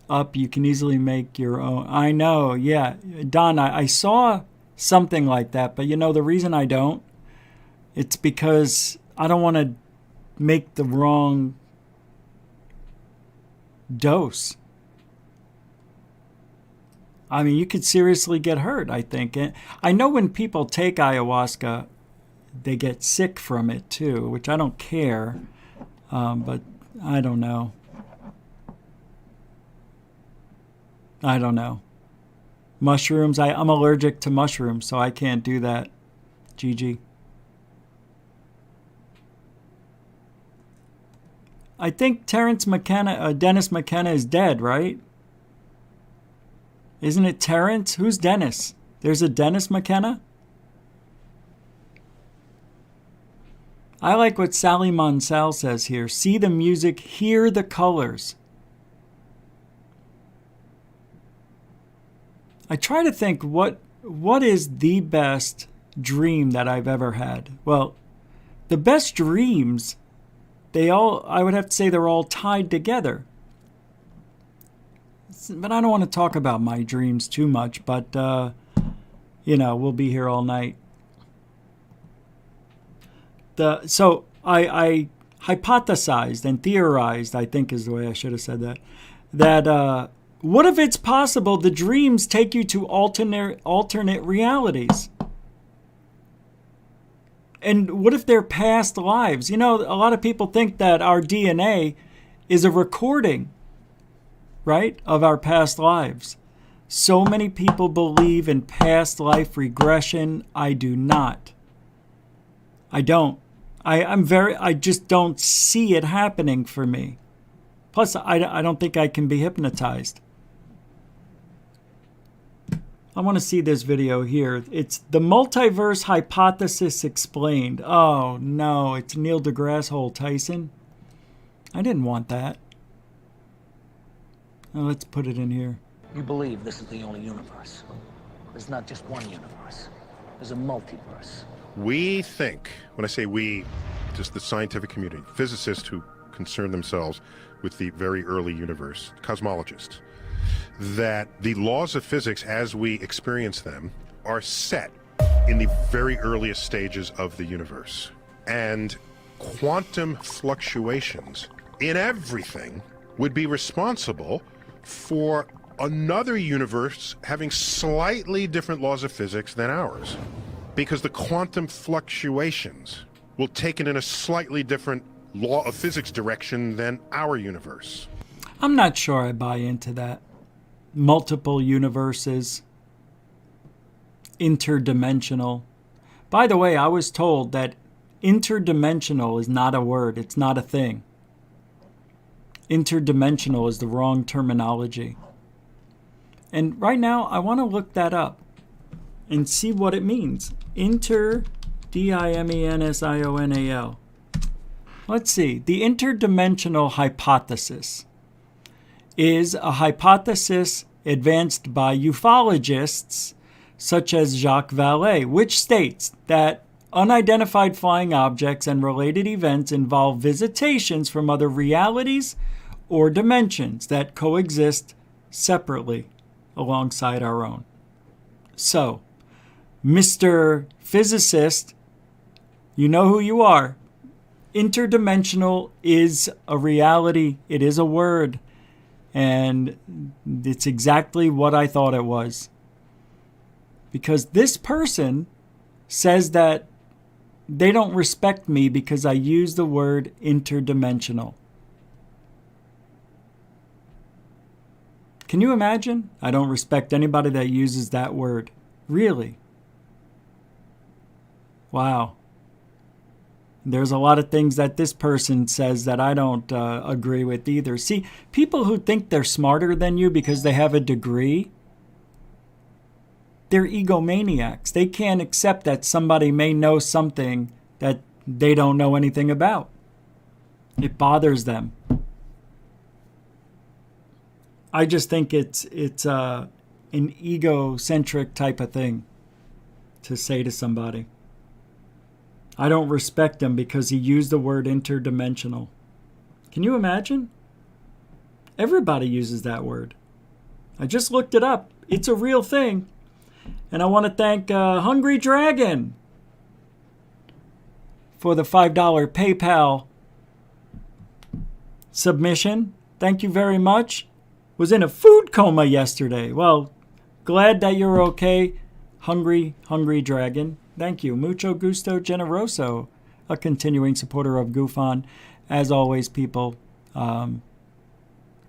Up, you can easily make your own. I know, yeah. Don, I saw something like that, but the reason I don't, it's because I don't want to make the wrong dose. I mean, you could seriously get hurt, I think. And I know when people take ayahuasca, they get sick from it too, which I don't care. But I don't know. Mushrooms. I'm allergic to mushrooms, so I can't do that. GG. I think Dennis McKenna is dead, right? Isn't it Terrence? Who's Dennis? There's a Dennis McKenna? I like what Sally Monsell says here. See the music, hear the colors. I try to think what is the best dream that I've ever had. Well, the best dreams, I would have to say they're all tied together. But I don't want to talk about my dreams too much, but, we'll be here all night. So I hypothesized and theorized, I think is the way I should have said that what if it's possible the dreams take you to alternate realities? And what if they're past lives? A lot of people think that our DNA is a recording, right, of our past lives. So many people believe in past life regression. I do not. I don't. I just don't see it happening for me. Plus, I don't think I can be hypnotized. I want to see this video here. It's the multiverse hypothesis explained. Oh, no, it's Neil deGrasse Tyson. I didn't want that. Now, let's put it in here. You believe this is the only universe. There's not just one universe. There's a multiverse. We think, when I say we, just the scientific community, physicists who concern themselves with the very early universe, cosmologists, that the laws of physics as we experience them are set in the very earliest stages of the universe. And quantum fluctuations in everything would be responsible for another universe having slightly different laws of physics than ours. Because the quantum fluctuations will take it in a slightly different law of physics direction than our universe. I'm not sure I buy into that. Multiple universes. Interdimensional. By the way, I was told that interdimensional is not a word. It's not a thing. Interdimensional is the wrong terminology. And right now, I want to look that up and see what it means. Dimensional. Let's see. The interdimensional hypothesis is a hypothesis advanced by ufologists such as Jacques Vallée, which states that unidentified flying objects and related events involve visitations from other realities or dimensions that coexist separately alongside our own. So, Mr. Physicist, you know who you are. Interdimensional is a reality. It is a word. And it's exactly what I thought it was. Because this person says that they don't respect me because I use the word interdimensional. Can you imagine? I don't respect anybody that uses that word. Really? Wow. There's a lot of things that this person says that I don't agree with either. See, people who think they're smarter than you because they have a degree, they're egomaniacs. They can't accept that somebody may know something that they don't know anything about. It bothers them. I just think it's an egocentric type of thing to say to somebody. I don't respect him because he used the word interdimensional. Can you imagine? Everybody uses that word. I just looked it up. It's a real thing. And I want to thank Hungry Dragon for the $5 PayPal submission. Thank you very much. Was in a food coma yesterday. Well, glad that you're okay, Hungry Dragon. Thank you. Mucho gusto generoso, a continuing supporter of Goof On. As always, people,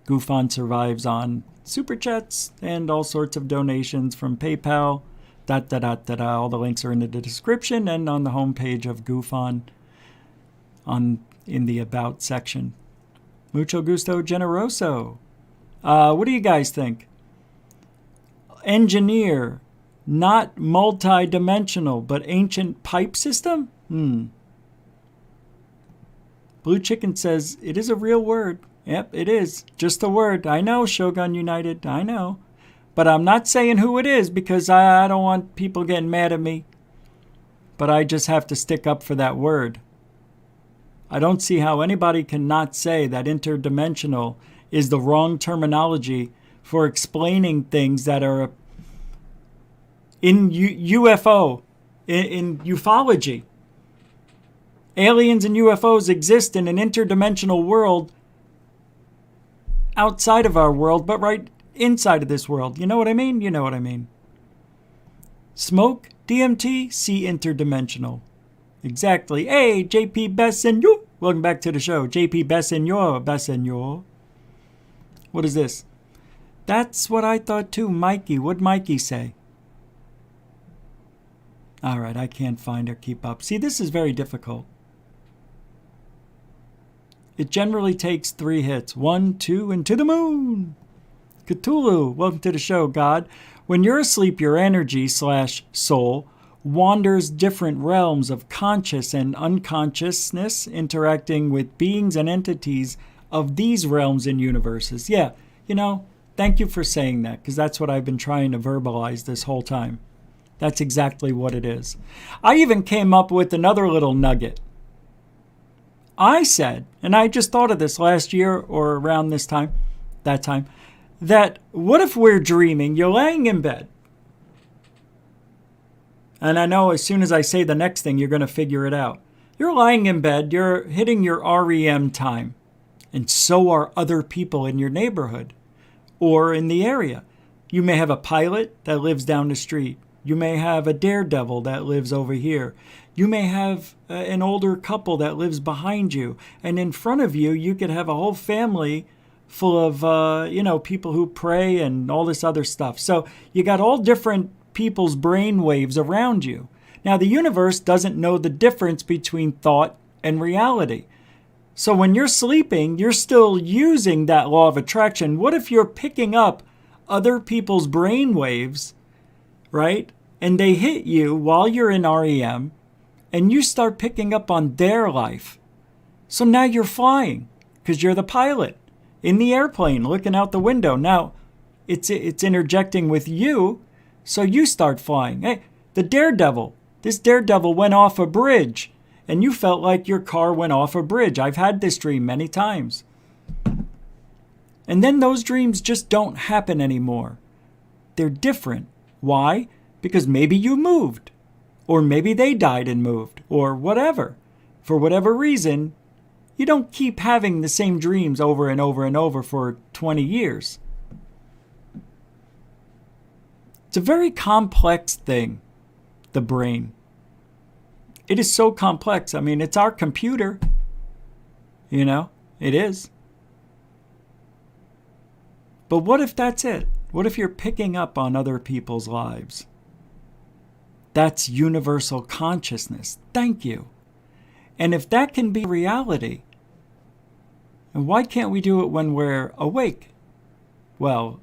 GoFund survives on Super Chats and all sorts of donations from PayPal. All the links are in the description and on the homepage of GoFund in the About section. Mucho gusto generoso. What do you guys think? Engineer, not multi-dimensional, but ancient pipe system? Blue Chicken says, it is a real word. Yep, it is. Just a word. I know, Shogun United. I know. But I'm not saying who it is because I don't want people getting mad at me. But I just have to stick up for that word. I don't see how anybody can not say that interdimensional is the wrong terminology for explaining things that are in UFO, in ufology. Aliens and UFOs exist in an interdimensional world outside of our world, but right inside of this world. You know what I mean? You know what I mean. Smoke, DMT, see interdimensional. Exactly. Hey, JP Bessenyor. Welcome back to the show. JP Bessenyor. What is this? That's what I thought too, Mikey. What'd Mikey say? All right, I can't find or keep up. See, this is very difficult. It generally takes 3 hits. 1, 2, and to the moon. Cthulhu, welcome to the show, God. When you're asleep, your energy / soul wanders different realms of conscious and unconsciousness, interacting with beings and entities of these realms and universes. Yeah, thank you for saying that, because that's what I've been trying to verbalize this whole time. That's exactly what it is. I even came up with another little nugget. I said, and I just thought of this last year or around that time, that what if we're dreaming, you're laying in bed, and I know as soon as I say the next thing, you're going to figure it out. You're lying in bed, you're hitting your REM time, and so are other people in your neighborhood or in the area. You may have a pilot that lives down the street. You may have a daredevil that lives over here. You may have an older couple that lives behind you. And in front of you, you could have a whole family full of, people who pray and all this other stuff. So you got all different people's brain waves around you. Now, the universe doesn't know the difference between thought and reality. So when you're sleeping, you're still using that law of attraction. What if you're picking up other people's brain waves, right? And they hit you while you're in REM, and you start picking up on their life. So now you're flying because you're the pilot in the airplane looking out the window. Now it's interjecting with you, so you start flying. Hey, this daredevil went off a bridge, and you felt like your car went off a bridge. I've had this dream many times. And then those dreams just don't happen anymore. They're different. Why? Because maybe you moved, or maybe they died and moved, or whatever. For whatever reason, you don't keep having the same dreams over and over and over for 20 years. It's a very complex thing, the brain. It is so complex. I mean, it's our computer. It is. But what if that's it? What if you're picking up on other people's lives? That's universal consciousness. Thank you. And if that can be reality, and why can't we do it when we're awake? Well,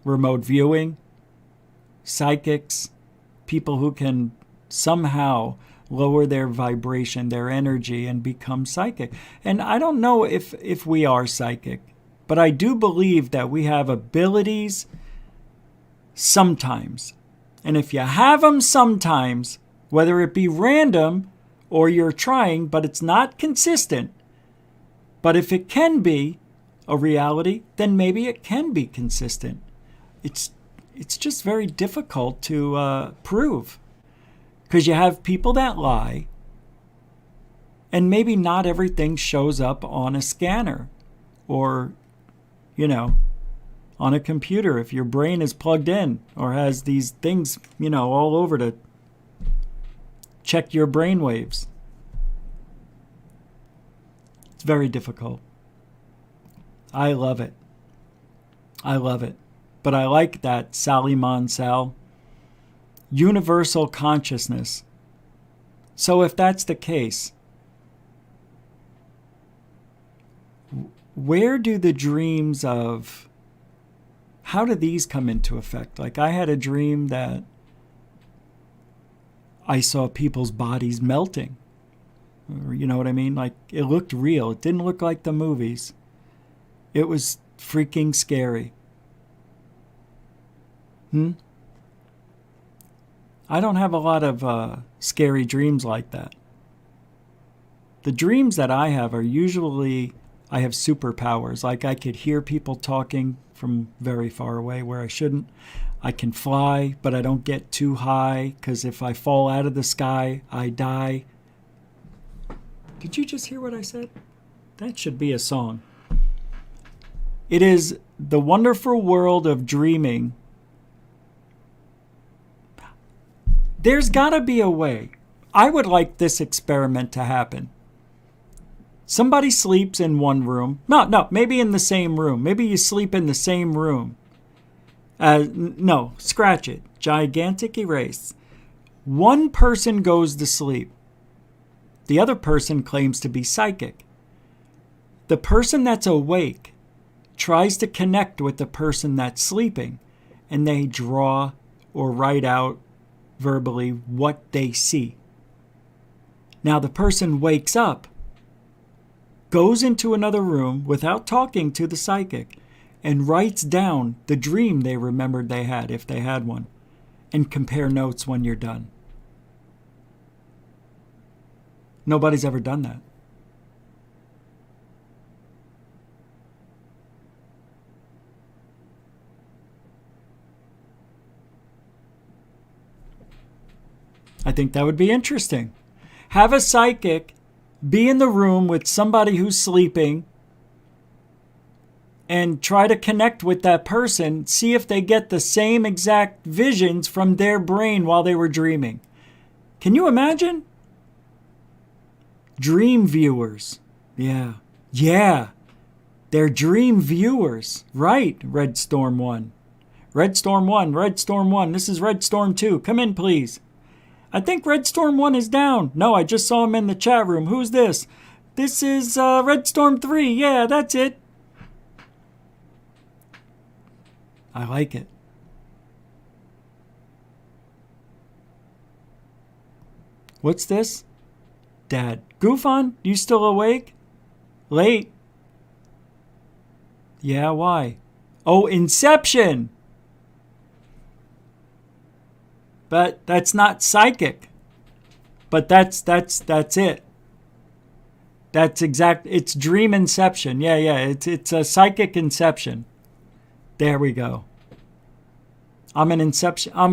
remote viewing, psychics, people who can somehow lower their vibration, their energy, and become psychic. And I don't know if we are psychic, but I do believe that we have abilities sometimes. And if you have them sometimes, whether it be random or you're trying, but it's not consistent, but if it can be a reality, then maybe it can be consistent. It's just very difficult to prove, because you have people that lie, and maybe not everything shows up on a scanner or, on a computer if your brain is plugged in or has these things, all over to check your brain waves. It's very difficult. I love it. I love it. But I like that Sally Monsell. Universal consciousness. So if that's the case, where do the dreams of, how do these come into effect? Like I had a dream that I saw people's bodies melting. You know what I mean? Like it looked real. It didn't look like the movies. It was freaking scary. I don't have a lot of scary dreams like that. The dreams that I have are usually, I have superpowers. Like I could hear people talking from very far away where I shouldn't. I can fly, but I don't get too high because if I fall out of the sky, I die. Did you just hear what I said? That should be a song. It is the wonderful world of dreaming. There's got to be a way. I would like this experiment to happen. Somebody sleeps in one room. No, maybe in the same room. Maybe you sleep in the same room. No, scratch it. Gigantic erase. One person goes to sleep. The other person claims to be psychic. The person that's awake tries to connect with the person that's sleeping, and they draw or write out verbally what they see. Now the person wakes up, goes into another room without talking to the psychic, and writes down the dream they remembered they had, if they had one, and compare notes when you're done. Nobody's ever done that. I think that would be interesting. Have a psychic be in the room with somebody who's sleeping and try to connect with that person, see if they get the same exact visions from their brain while they were dreaming. Can you imagine? Dream viewers. Yeah. They're dream viewers. Right, Red Storm 1. Red Storm 1, Red Storm 1. This is Red Storm 2. Come in, please. I think Red Storm 1 is down. No, I just saw him in the chat room. Who's this? This is Red Storm 3. Yeah, that's it. I like it. What's this? Dad. Goofon, you still awake? Late. Yeah, why? Oh, Inception! But that's not psychic. But that's it. That's exact. It's dream inception. Yeah. It's a psychic inception. There we go. I'm a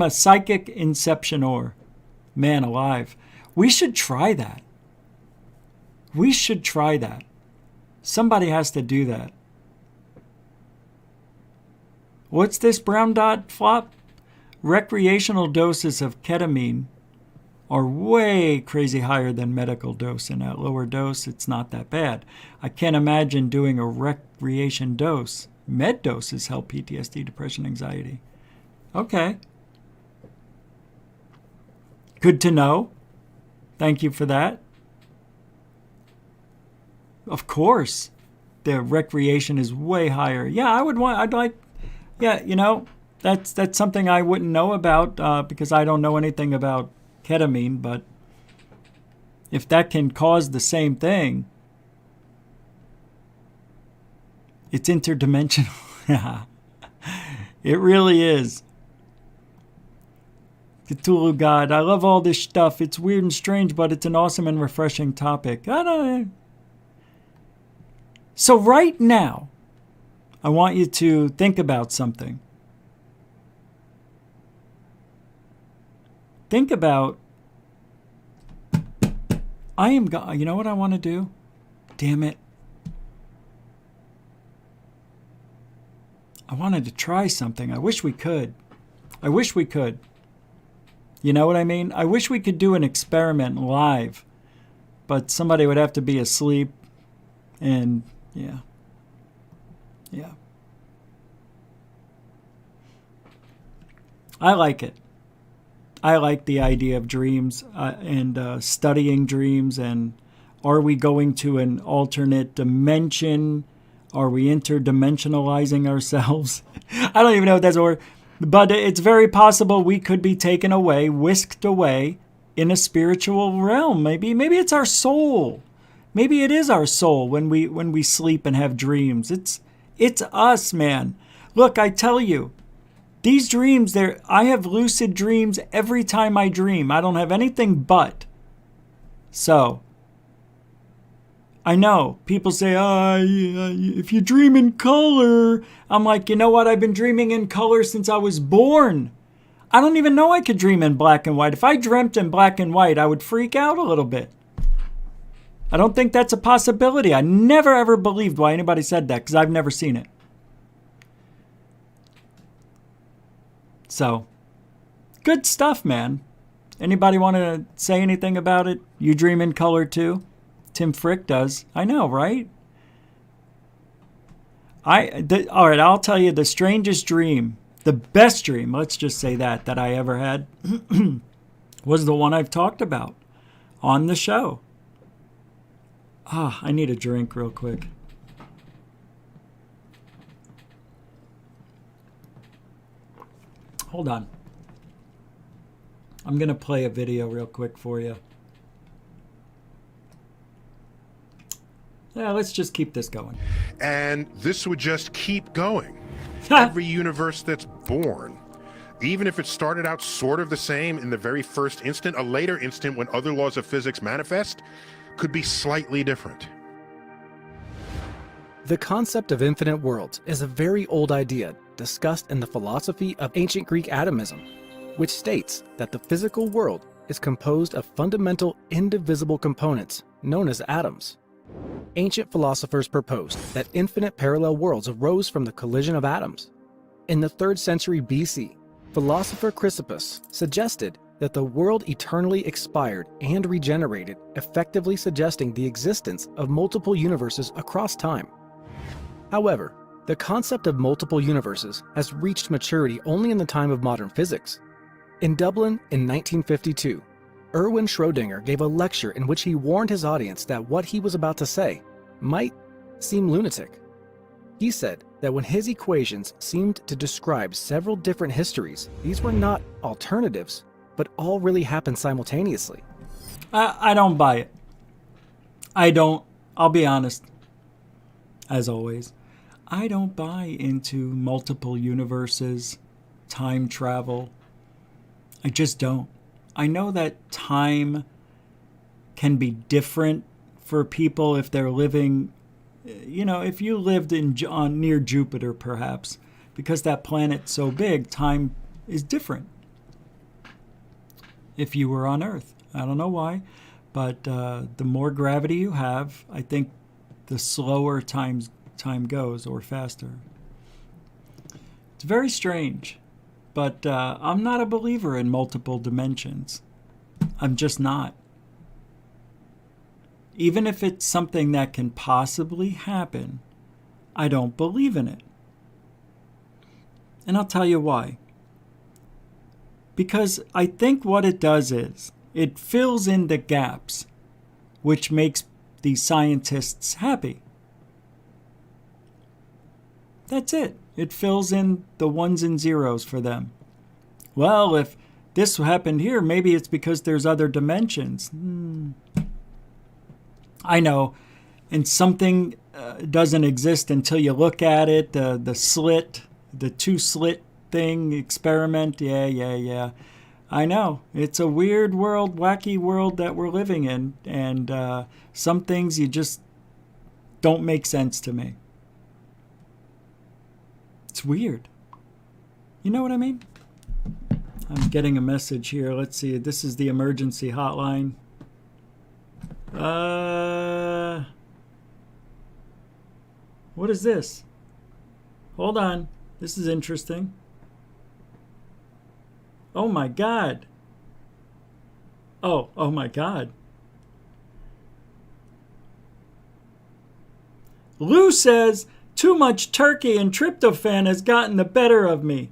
psychic inceptionor. Man alive. We should try that. Somebody has to do that. What's this brown dot flop? Recreational doses of ketamine are way crazy higher than medical dose. And at lower dose, it's not that bad. I can't imagine doing a recreation dose. Med doses help PTSD, depression, anxiety. Okay. Good to know. Thank you for that. Of course, the recreation is way higher. Yeah, that's something I wouldn't know about because I don't know anything about ketamine, but if that can cause the same thing, it's interdimensional. It really is. Cthulhu God, I love all this stuff. It's weird and strange, but it's an awesome and refreshing topic. So right now, I want you to think about something. Think about, you know what I want to do? Damn it. I wanted to try something. I wish we could. You know what I mean? I wish we could do an experiment live, but somebody would have to be asleep and yeah. I like it. I like the idea of dreams and studying dreams, and are we going to an alternate dimension? Are we interdimensionalizing ourselves? I don't even know if that's a word. But it's very possible we could be taken away, whisked away in a spiritual realm. Maybe it's our soul. Maybe it is our soul when we sleep and have dreams. It's us, man. Look, I tell you, these dreams, I have lucid dreams every time I dream. I don't have anything but. So, I know people say, if you dream in color. I'm like, you know what? I've been dreaming in color since I was born. I don't even know I could dream in black and white. If I dreamt in black and white, I would freak out a little bit. I don't think that's a possibility. I never ever believed why anybody said that, because I've never seen it. So, good stuff, man. Anybody want to say anything about it? You dream in color too? Tim Frick does. I know, right? All right, I'll tell you the strangest dream, the best dream, let's just say that I ever had, was the one I've talked about on the show. I need a drink real quick. Hold on. I'm going to play a video real quick for you. Yeah, let's just keep this going. And this would just keep going. Every universe that's born, even if it started out sort of the same in the very first instant, a later instant when other laws of physics manifest, could be slightly different. The concept of infinite worlds is a very old idea discussed in the philosophy of ancient Greek atomism, which states that the physical world is composed of fundamental indivisible components known as atoms. Ancient philosophers proposed that infinite parallel worlds arose from the collision of atoms. In the 3rd century BC, philosopher Chrysippus suggested that the world eternally expired and regenerated, effectively suggesting the existence of multiple universes across time. However, the concept of multiple universes has reached maturity only in the time of modern physics. In Dublin in 1952, Erwin Schrödinger gave a lecture in which he warned his audience that what he was about to say might seem lunatic. He said that when his equations seemed to describe several different histories, these were not alternatives, but all really happened simultaneously. I don't buy it. I don't. I'll be honest. As always, I don't buy into multiple universes, time travel. I just don't. I know that time can be different for people if they're living, if you lived near Jupiter perhaps, because that planet's so big, time is different. If you were on Earth, I don't know why, but the more gravity you have, I think the slower time goes, or faster. It's very strange. But I'm not a believer in multiple dimensions. I'm just not. Even if it's something that can possibly happen, I don't believe in it. And I'll tell you why. Because I think what it does is, it fills in the gaps, which makes the scientists happy. That's it. It fills in the ones and zeros for them. Well, if this happened here, maybe it's because there's other dimensions. I know. And something doesn't exist until you look at it. The slit, the 2-slit thing, experiment. Yeah. I know. It's a weird world, wacky world that we're living in. And some things you just don't make sense to me. It's weird. You know what I mean? I'm getting a message here. Let's see. This is the emergency hotline. What is this? Hold on. This is interesting. Oh my God. Oh my God. Lou says, too much turkey and tryptophan has gotten the better of me.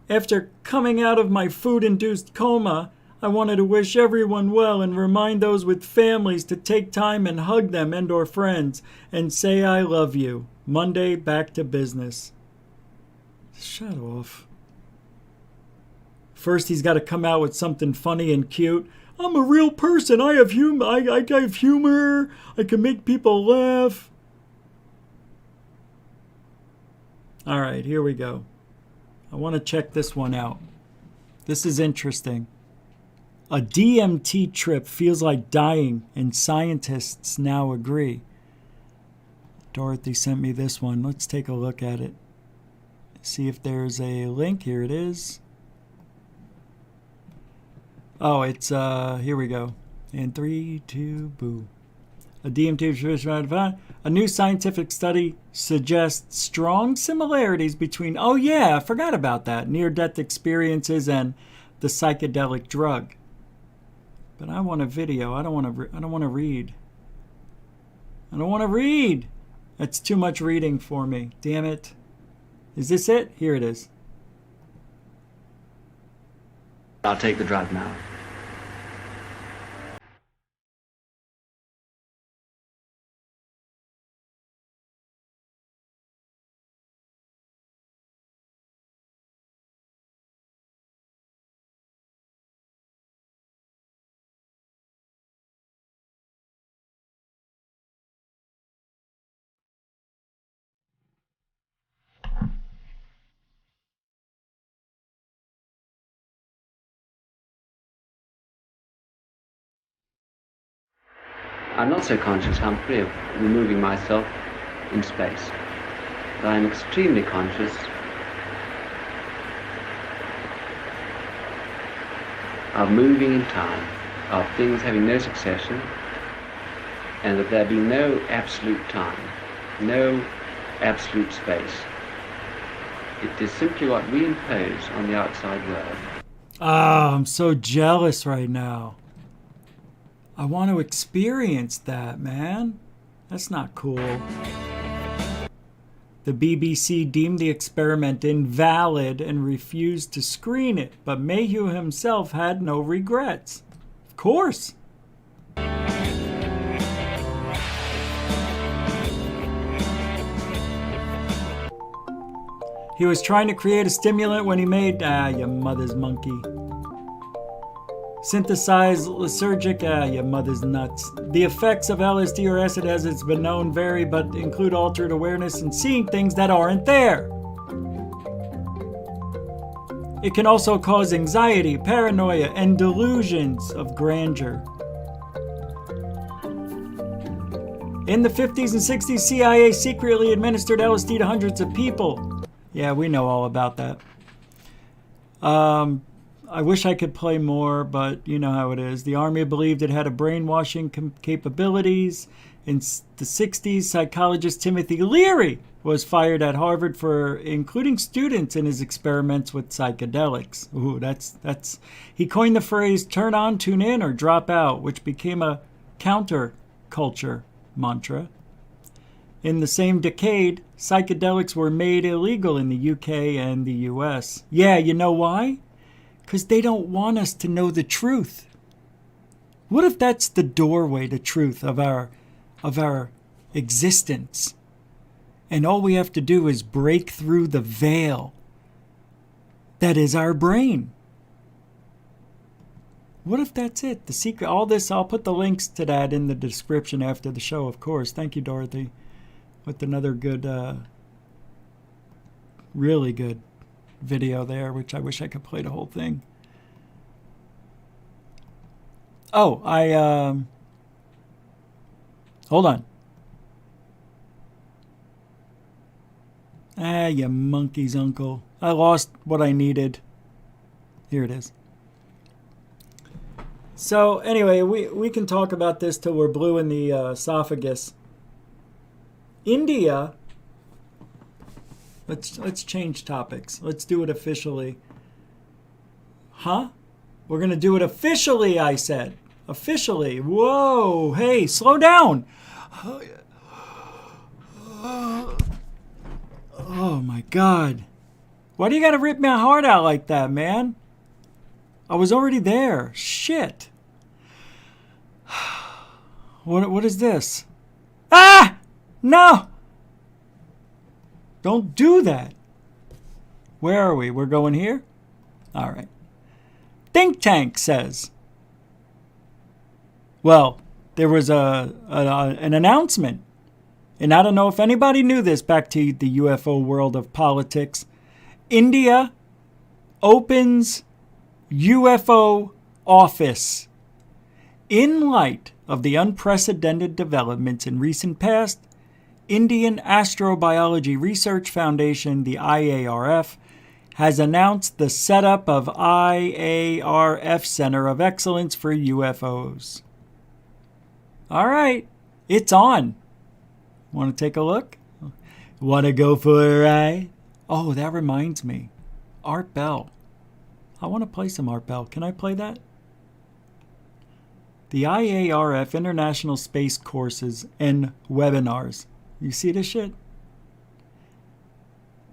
After coming out of my food-induced coma, I wanted to wish everyone well and remind those with families to take time and hug them and or friends and say I love you. Monday, back to business. Shut off. First, he's got to come out with something funny and cute. I'm a real person. I have humor. I have humor. I can make people laugh. All right, here we go. I want to check this one out. This is interesting. A DMT trip feels like dying, and scientists now agree. Dorothy sent me this one. Let's take a look at it. See if there's a link. Here it is. Oh, it's, here we go. In 3, 2, boo. A DMT, a new scientific study suggests strong similarities between, oh yeah, I forgot about that, near-death experiences and the psychedelic drug. But I want a video. I don't want to read. I don't want to read. That's too much reading for me. Damn it. Is this it? Here it is. I'll take the drug now. I'm not so conscious, Humphrey, of removing myself in space. But I'm extremely conscious of moving in time, of things having no succession, and that there be no absolute time, no absolute space. It is simply what we impose on the outside world. Ah, I'm so jealous right now. I want to experience that, man. That's not cool. The BBC deemed the experiment invalid and refused to screen it, but Mayhew himself had no regrets. Of course. He was trying to create a stimulant when he made, your mother's monkey. Synthesized lysergic, your mother's nuts. The effects of LSD or acid, as it's been known, vary but include altered awareness and seeing things that aren't there. It can also cause anxiety, paranoia, and delusions of grandeur. In the 50s and 60s, CIA secretly administered LSD to hundreds of people. Yeah, we know all about that. I wish I could play more, but you know how it is. The Army believed it had a brainwashing capabilities. In the 60s, psychologist Timothy Leary was fired at Harvard for including students in his experiments with psychedelics. Ooh, that's. He coined the phrase "turn on, tune in, or drop out," which became a counterculture mantra. In the same decade, psychedelics were made illegal in the UK and the US. Yeah, you know why? Because they don't want us to know the truth. What if that's the doorway to truth of our existence? And all we have to do is break through the veil that is our brain. What if that's it? The secret, all this, I'll put the links to that in the description after the show, of course. Thank you, Dorothy, with another good, really good video there, which I wish I could play the whole thing. Oh, hold on. You monkey's uncle. I lost what I needed. Here it is. So anyway, we can talk about this till we're blue in the esophagus. India. Let's change topics. Let's do it officially. Huh? We're going to do it officially, I said. Officially. Whoa. Hey, slow down. Oh my God. Why do you gotta rip my heart out like that, man? I was already there. Shit. What is this? Ah! No! Don't do that. Where are we? We're going here? All right. Think Tank says. Well, there was an announcement. And I don't know if anybody knew this, back to the UFO world of politics. India opens UFO office. In light of the unprecedented developments in recent past, Indian Astrobiology Research Foundation, the IARF, has announced the setup of IARF Center of Excellence for UFOs. All right, it's on. Want to take a look? Want to go for a ride? Oh, that reminds me. Art Bell. I want to play some Art Bell. Can I play that? The IARF International Space Courses and Webinars. You see this shit?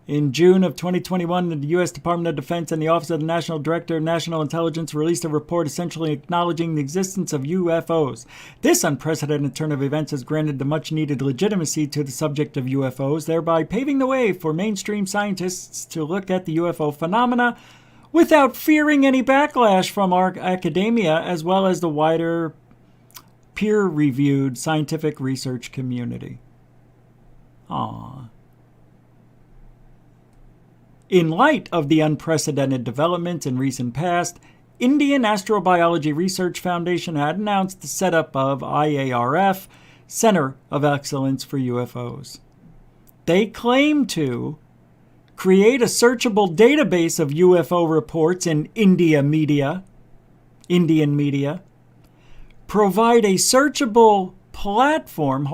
In June of 2021, the U.S. Department of Defense and the Office of the National Director of National Intelligence released a report essentially acknowledging the existence of UFOs. This unprecedented turn of events has granted the much-needed legitimacy to the subject of UFOs, thereby paving the way for mainstream scientists to look at the UFO phenomena without fearing any backlash from our academia as well as the wider peer-reviewed scientific research community. Aww. In light of the unprecedented developments in recent past, Indian Astrobiology Research Foundation had announced the setup of IARF, Center of Excellence for UFOs. They claim to create a searchable database of UFO reports in Indian media, provide a searchable platform,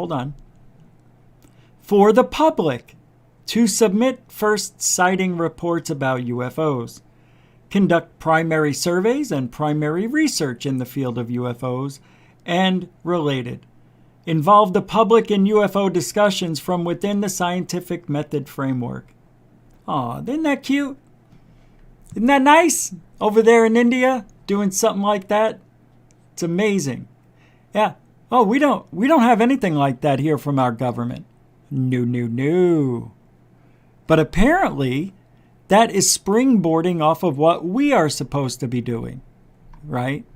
for the public to submit first sighting reports about UFOs, conduct primary surveys and primary research in the field of UFOs and related, involve the public in UFO discussions from within the scientific method framework. Aw, isn't that cute? Isn't that nice? Over there in India, doing something like that. It's amazing. Yeah. Oh, we don't have anything like that here from our government. No. But apparently, that is springboarding off of what we are supposed to be doing, right?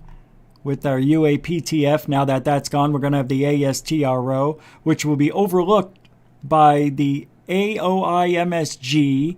With our UAPTF, now that that's gone, we're going to have the ASTRO, which will be overlooked by the AOIMSG,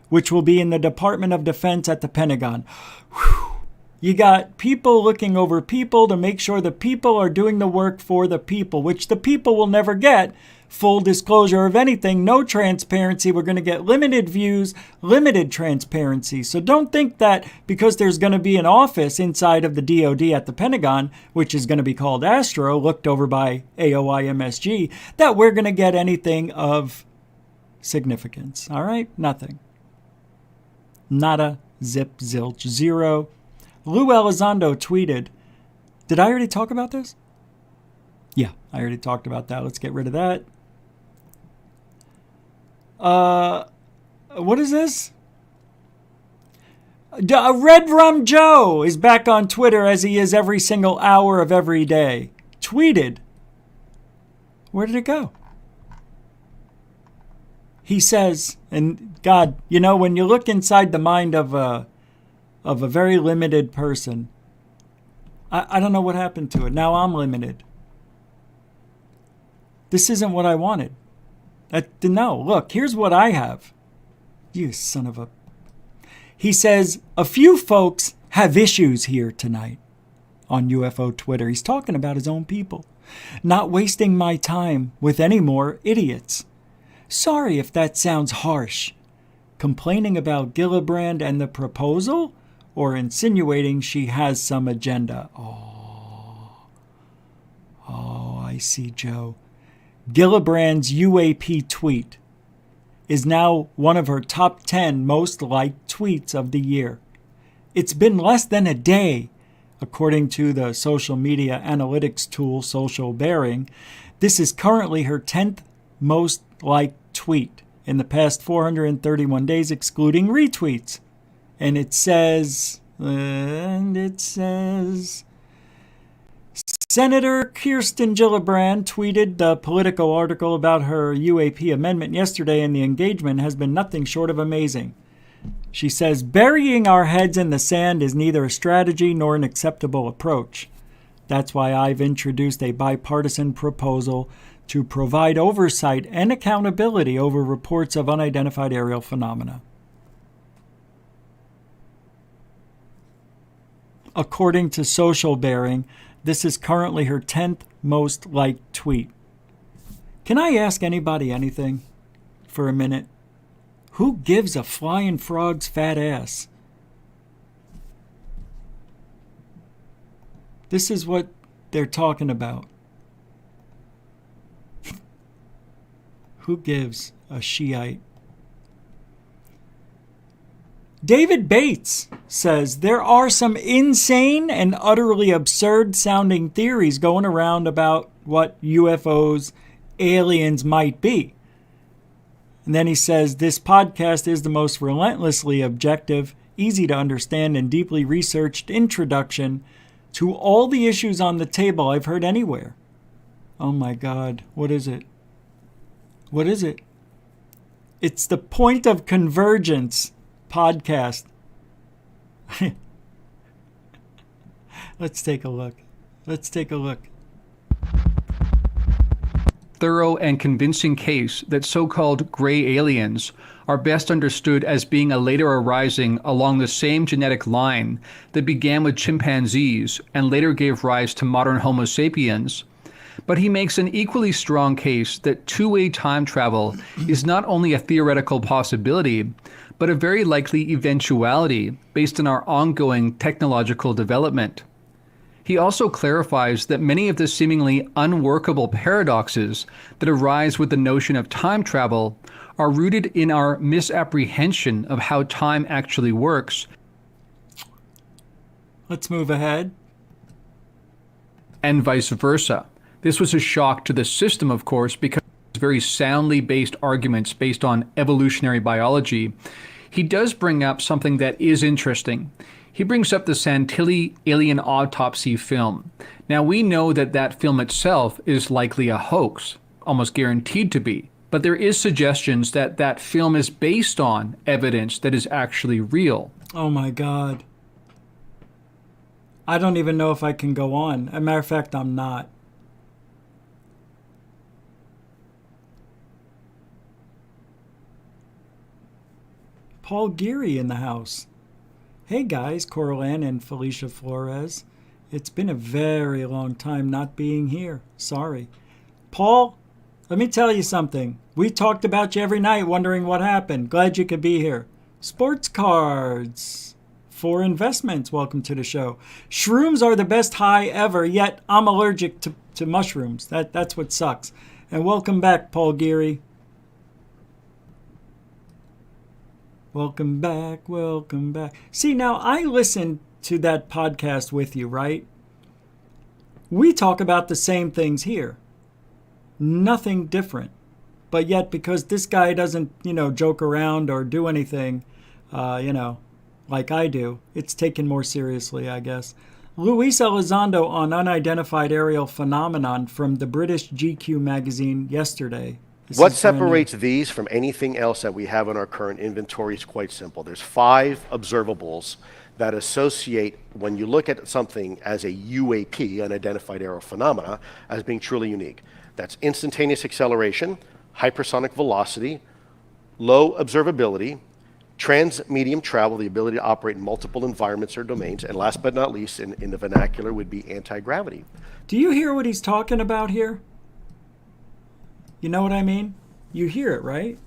which will be in the Department of Defense at the Pentagon. Whew. You got people looking over people to make sure the people are doing the work for the people, which the people will never get. Full disclosure of anything, no transparency. We're going to get limited views, limited transparency. So don't think that because there's going to be an office inside of the DOD at the Pentagon, which is going to be called Astro, looked over by AOIMSG, that we're going to get anything of significance. All right? Nothing. Nada, zip, zilch, zero. Lou Elizondo tweeted, did I already talk about this? Yeah, I already talked about that. Let's get rid of that. What is this? Red Rum Joe is back on Twitter as he is every single hour of every day. Tweeted. Where did it go? He says, and God, you know, when you look inside the mind of a very limited person, I don't know what happened to it. Now I'm limited. This isn't what I wanted. No, look, here's what I have. You son of a... He says, a few folks have issues here tonight on UFO Twitter. He's talking about his own people. Not wasting my time with any more idiots. Sorry if that sounds harsh. Complaining about Gillibrand and the proposal? Or insinuating she has some agenda? Oh, I see, Joe. Gillibrand's UAP tweet is now one of her top 10 most liked tweets of the year. It's been less than a day, according to the social media analytics tool Social Bearing. This is currently her 10th most liked tweet in the past 431 days, excluding retweets. And it says, Senator Kirsten Gillibrand tweeted the Politico article about her UAP amendment yesterday, and the engagement has been nothing short of amazing. She says, burying our heads in the sand is neither a strategy nor an acceptable approach. That's why I've introduced a bipartisan proposal to provide oversight and accountability over reports of unidentified aerial phenomena. According to Social Bearing, this is currently her 10th most liked tweet. Can I ask anybody anything for a minute? Who gives a flying frog's fat ass? This is what they're talking about. Who gives a Shiite? David Bates says there are some insane and utterly absurd sounding theories going around about what UFOs, aliens might be. And then he says this podcast is the most relentlessly objective, easy to understand, and deeply researched introduction to all the issues on the table I've heard anywhere. Oh my God, what is it? What is it? It's the Point of Convergence podcast. Let's take a look. Thorough and convincing case that so-called gray aliens are best understood as being a later arising along the same genetic line that began with chimpanzees and later gave rise to modern Homo sapiens. But he makes an equally strong case that two-way time travel is not only a theoretical possibility, but a very likely eventuality based on our ongoing technological development. He also clarifies that many of the seemingly unworkable paradoxes that arise with the notion of time travel are rooted in our misapprehension of how time actually works. Let's move ahead. And vice versa. This was a shock to the system, of course, because it's very soundly based arguments based on evolutionary biology. He does bring up something that is interesting. He brings up the Santilli alien autopsy film. Now, we know that that film itself is likely a hoax, almost guaranteed to be. But there is suggestions that that film is based on evidence that is actually real. Oh my God. I don't even know if I can go on. As a matter of fact, I'm not. Paul Geary in the house. Hey guys, Coral Ann and Felicia Flores. It's been a very long time not being here. Sorry. Paul, let me tell you something. We talked about you every night wondering what happened. Glad you could be here. Sports cards for investments. Welcome to the show. Shrooms are the best high ever, yet I'm allergic to mushrooms. That's what sucks. And welcome back, Paul Geary. Welcome back, welcome back. See, now I listened to that podcast with you, right? We talk about the same things here. Nothing different. But yet, because this guy doesn't, joke around or do anything, like I do, it's taken more seriously, I guess. Luis Elizondo on unidentified aerial phenomenon from the British GQ magazine yesterday. What separates these from anything else that we have in our current inventory is quite simple. There's 5 observables that associate, when you look at something as a UAP, unidentified aerial phenomena, as being truly unique. That's instantaneous acceleration, hypersonic velocity, low observability, trans-medium travel, the ability to operate in multiple environments or domains, and last but not least, in the vernacular, would be anti-gravity. Do you hear what he's talking about here? You know what I mean? You hear it, right?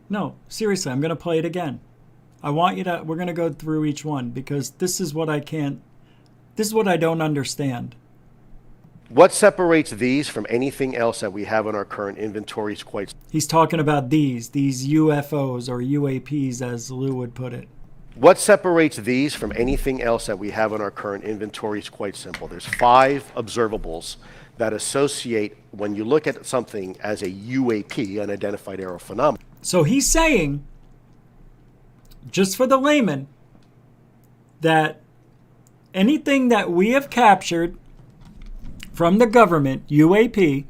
No, seriously, I'm going to play it again. I want you to, we're going to go through each one because this is what I don't understand. What separates these from anything else that we have in our current inventory is quite... He's talking about these UFOs or UAPs, as Lou would put it. What separates these from anything else that we have in our current inventory is quite simple. There's 5 observables that associate, when you look at something as a UAP, unidentified aerial phenomenon. So he's saying, just for the layman, that anything that we have captured from the government, UAP,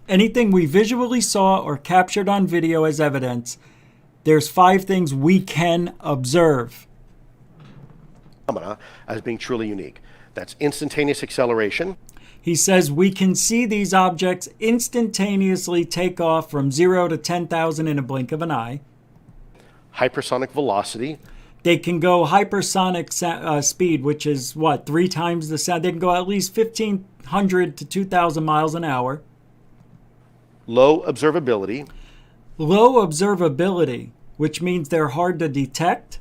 anything we visually saw or captured on video as evidence, there's 5 things we can observe. As being truly unique. That's instantaneous acceleration. He says we can see these objects instantaneously take off from 0 to 10,000 in a blink of an eye. Hypersonic velocity. They can go hypersonic speed, which is what, 3 times the sound. They can go at least 1,500 to 2,000 miles an hour. Low observability. Low observability, which means they're hard to detect.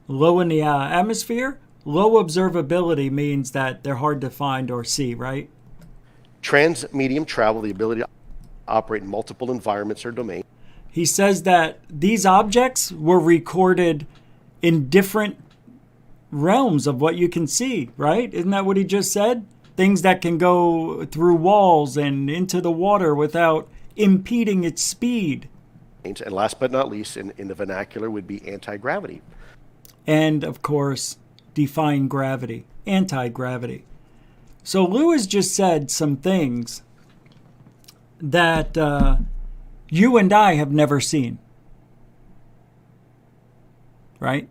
Low in the atmosphere. Low observability means that they're hard to find or see, right? Transmedium travel, the ability to operate in multiple environments or domains. He says that these objects were recorded in different realms of what you can see, right? Isn't that what he just said? Things that can go through walls and into the water without impeding its speed. And last but not least, in the vernacular, would be anti-gravity. And, of course, define gravity, anti-gravity. So Lewis just said some things that you and I have never seen. Right?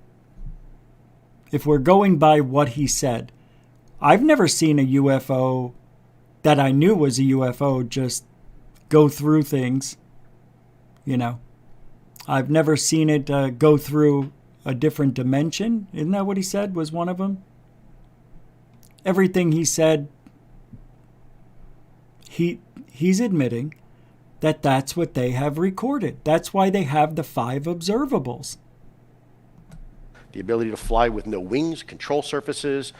If we're going by what he said. I've never seen a UFO that I knew was a UFO just go through things. You know. I've never seen it go through a different dimension. Isn't that what he said was one of them? Everything he said, he's admitting that that's what they have recorded. That's why they have the 5 observables. The ability to fly with no wings, control surfaces,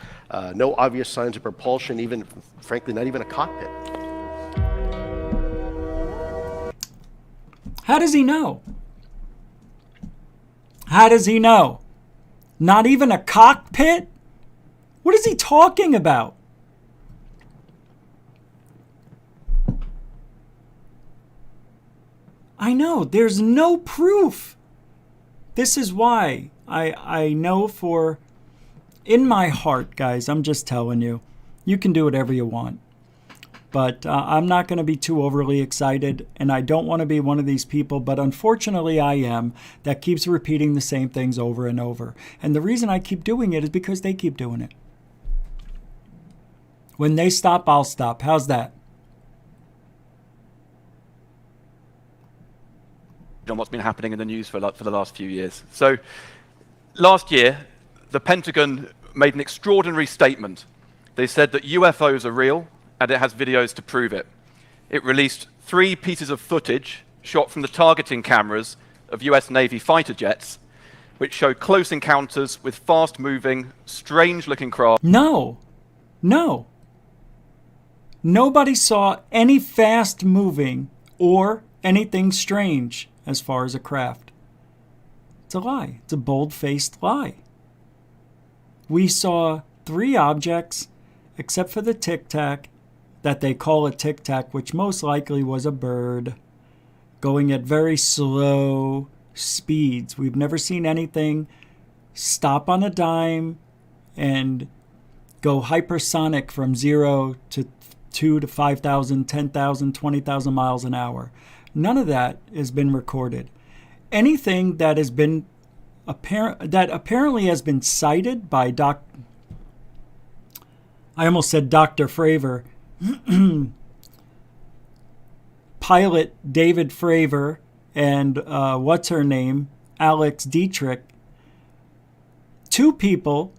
no obvious signs of propulsion, even, frankly, not even a cockpit. How does he know? How does he know? Not even a cockpit? What is he talking about? I know, there's no proof. This is why I know for, in my heart, guys, I'm just telling you, you can do whatever you want. But I'm not going to be too overly excited, and I don't want to be one of these people, but unfortunately I am, that keeps repeating the same things over and over. And the reason I keep doing it is because they keep doing it. When they stop, I'll stop. How's that? On what's been happening in the news for the last few years. So last year, the Pentagon made an extraordinary statement. They said that UFOs are real, and it has videos to prove it. It released 3 pieces of footage shot from the targeting cameras of US Navy fighter jets, which show close encounters with fast-moving, strange-looking craft. No. Nobody saw any fast-moving or anything strange as far as a craft. It's a lie. It's a bold-faced lie. We saw 3 objects, except for the Tic Tac, that they call a Tic Tac, which most likely was a bird, going at very slow speeds. We've never seen anything stop on a dime and go hypersonic from 0 to 2 to 5,000, 10,000, 20,000 miles an hour. None of that has been recorded. Anything that has been apparently has been cited by I almost said Dr. Fravor, pilot David Fravor and what's her name, Alex Dietrich, 2 people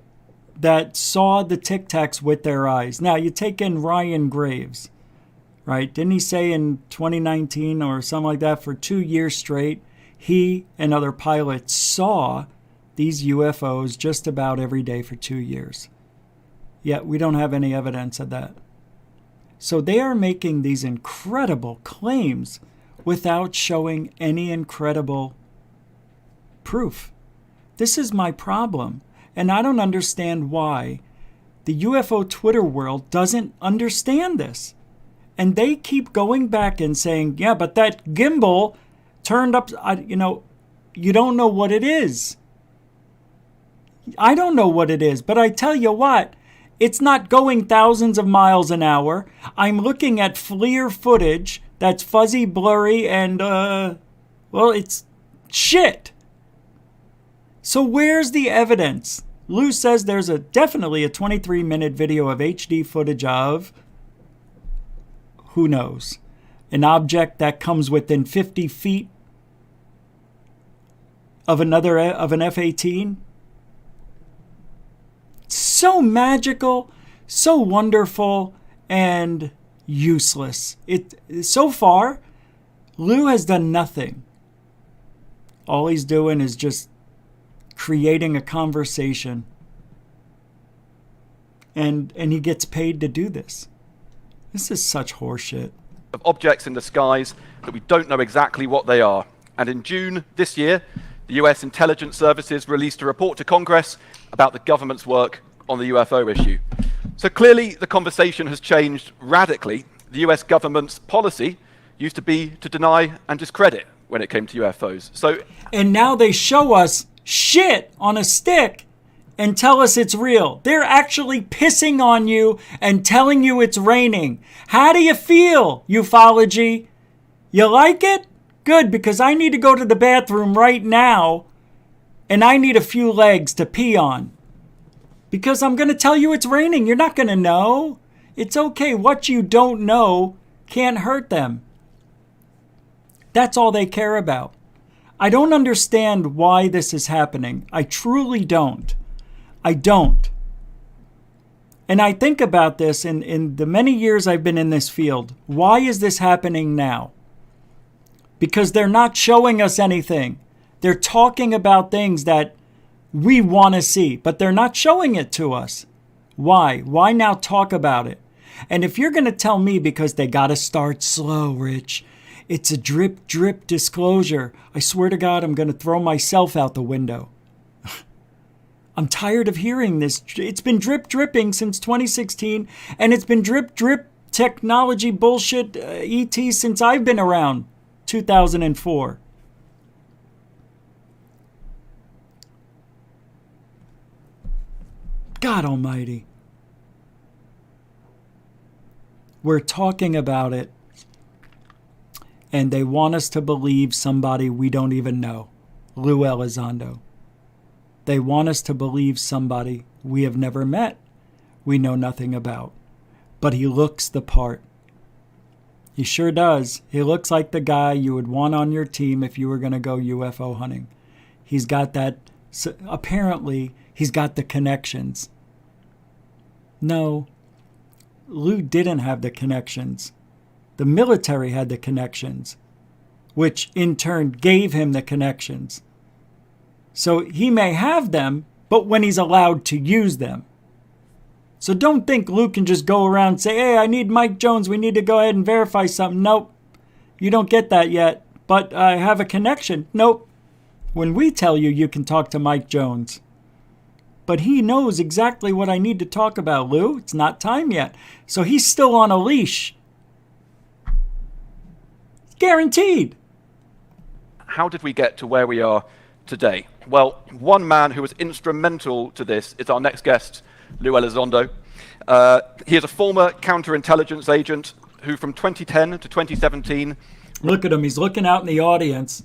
that saw the Tic Tacs with their eyes. Now you take in Ryan Graves, right? Didn't he say in 2019 or something like that, for 2 years straight, he and other pilots saw these UFOs just about every day for 2 years. Yet we don't have any evidence of that. So they are making these incredible claims without showing any incredible proof. This is my problem. And I don't understand why the UFO Twitter world doesn't understand this. And they keep going back and saying, yeah, but that gimbal turned up, you don't know what it is. I don't know what it is, but I tell you what, it's not going thousands of miles an hour. I'm looking at FLIR footage that's fuzzy, blurry, and, it's shit. So where's the evidence? Lou says there's definitely a 23-minute video of HD footage of, who knows, an object that comes within 50 feet of an F-18. So magical, so wonderful, and useless. So far, Lou has done nothing. All he's doing is just creating a conversation. And he gets paid to do this. This is such horseshit. Of objects in the skies that we don't know exactly what they are. And in June this year, the US intelligence services released a report to Congress about the government's work on the UFO issue. So clearly the conversation has changed radically. The US government's policy used to be to deny and discredit when it came to UFOs. And now they show us shit on a stick and tell us it's real. They're actually pissing on you and telling you it's raining. How do you feel, UFOlogy? You like it? Good, because I need to go to the bathroom right now and I need a few legs to pee on. Because I'm going to tell you it's raining. You're not going to know. It's okay. What you don't know can't hurt them. That's all they care about. I don't understand why this is happening. I truly don't. I don't. And I think about this in the many years I've been in this field. Why is this happening now? Because they're not showing us anything. They're talking about things that we want to see, but they're not showing it to us. Why? Why now talk about it? And if you're going to tell me because they got to start slow, Rich, it's a drip, drip disclosure, I swear to God, I'm going to throw myself out the window. I'm tired of hearing this. It's been drip, dripping since 2016, and it's been drip, drip technology bullshit ET since I've been around, 2004. God almighty. We're talking about it, and they want us to believe somebody we don't even know, Lou Elizondo. They want us to believe somebody we have never met, we know nothing about. But he looks the part. He sure does. He looks like the guy you would want on your team if you were going to go UFO hunting. He's got that, apparently, he's got the connections. No, Lou didn't have the connections. The military had the connections, which in turn gave him the connections. So he may have them, but when he's allowed to use them. So don't think Lou can just go around and say, hey, I need Mike Jones. We need to go ahead and verify something. Nope, you don't get that yet. But I have a connection. Nope. When we tell you, you can talk to Mike Jones. But he knows exactly what I need to talk about, Lou. It's not time yet. So he's still on a leash. Guaranteed. How did we get to where we are today? Well, one man who was instrumental to this is our next guest, Lou Elizondo. He is a former counterintelligence agent who from 2010 to 2017... Look at him. He's looking out in the audience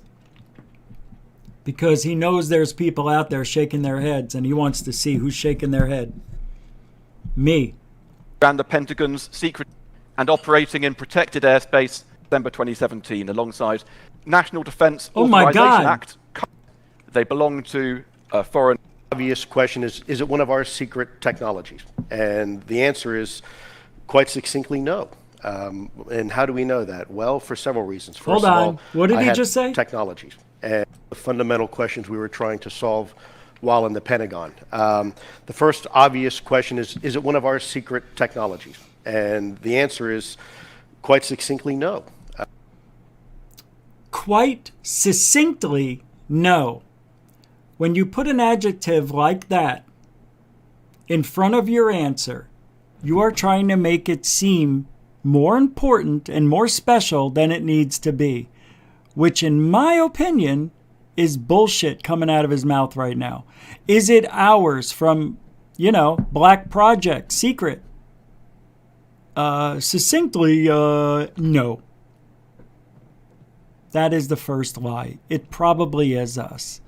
because he knows there's people out there shaking their heads and he wants to see who's shaking their head. Me. Ran the Pentagon's secret and operating in protected airspace December 2017 alongside National Defense Authorization Act. They belong to foreign... Obvious question is it one of our secret technologies? And the answer is quite succinctly no. And how do we know that? Well, for several reasons. First Hold on. of all, what did he just say? Technologies. And the fundamental questions we were trying to solve while in the Pentagon. The first obvious question is it one of our secret technologies? And the answer is quite succinctly no. Quite succinctly, no. When you put an adjective like that, in front of your answer, you are trying to make it seem more important and more special than it needs to be, which in my opinion is bullshit coming out of his mouth right now. Is it ours from, Black Project, secret? Succinctly, no. That is the first lie. It probably is us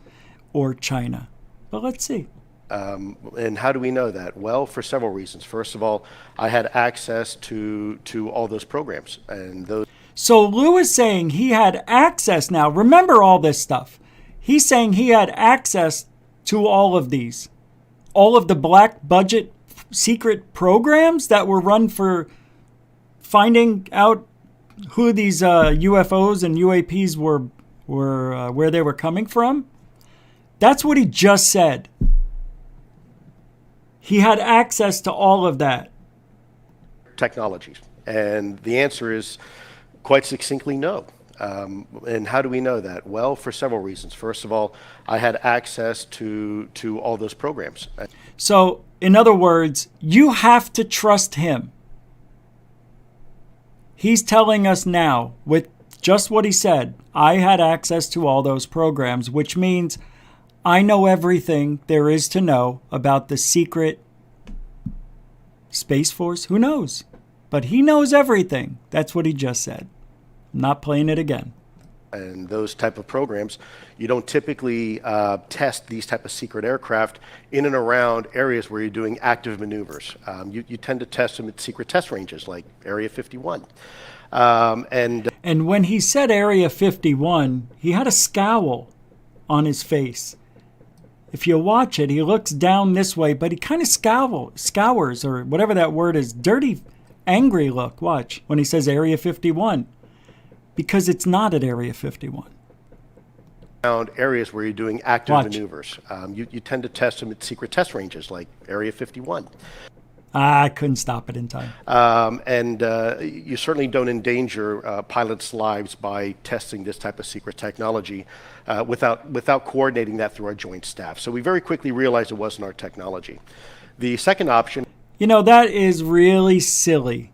or China. But let's see. And how do we know that? Well, for several reasons. First of all, I had access to all those programs and those. So Lou is saying he had access now. Remember all this stuff. He's saying he had access to all of these. All of the black budget secret programs that were run for finding out who these UFOs and UAPs were where they were coming from. That's what he just said. He had access to all of that. Technologies. And the answer is quite succinctly no. And how do we know that? Well, for several reasons. First of all, I had access to all those programs. So, in other words, you have to trust him. He's telling us now, with just what he said, I had access to all those programs, which means I know everything there is to know about the secret Space Force. Who knows? But he knows everything. That's what he just said. I'm not playing it again. And those type of programs, you don't typically test these type of secret aircraft in and around areas where you're doing active maneuvers. You tend to test them at secret test ranges like Area 51. And when he said Area 51, he had a scowl on his face. If you watch it, he looks down this way, but he kind of scours, or whatever that word is, dirty, angry look. Watch, when he says Area 51. Because it's not at Area 51. Around areas where you're doing active maneuvers. You tend to test them at secret test ranges like Area 51. I couldn't stop it in time. You certainly don't endanger pilots' lives by testing this type of secret technology without coordinating that through our joint staff. So we very quickly realized it wasn't our technology. The second option... that is really silly,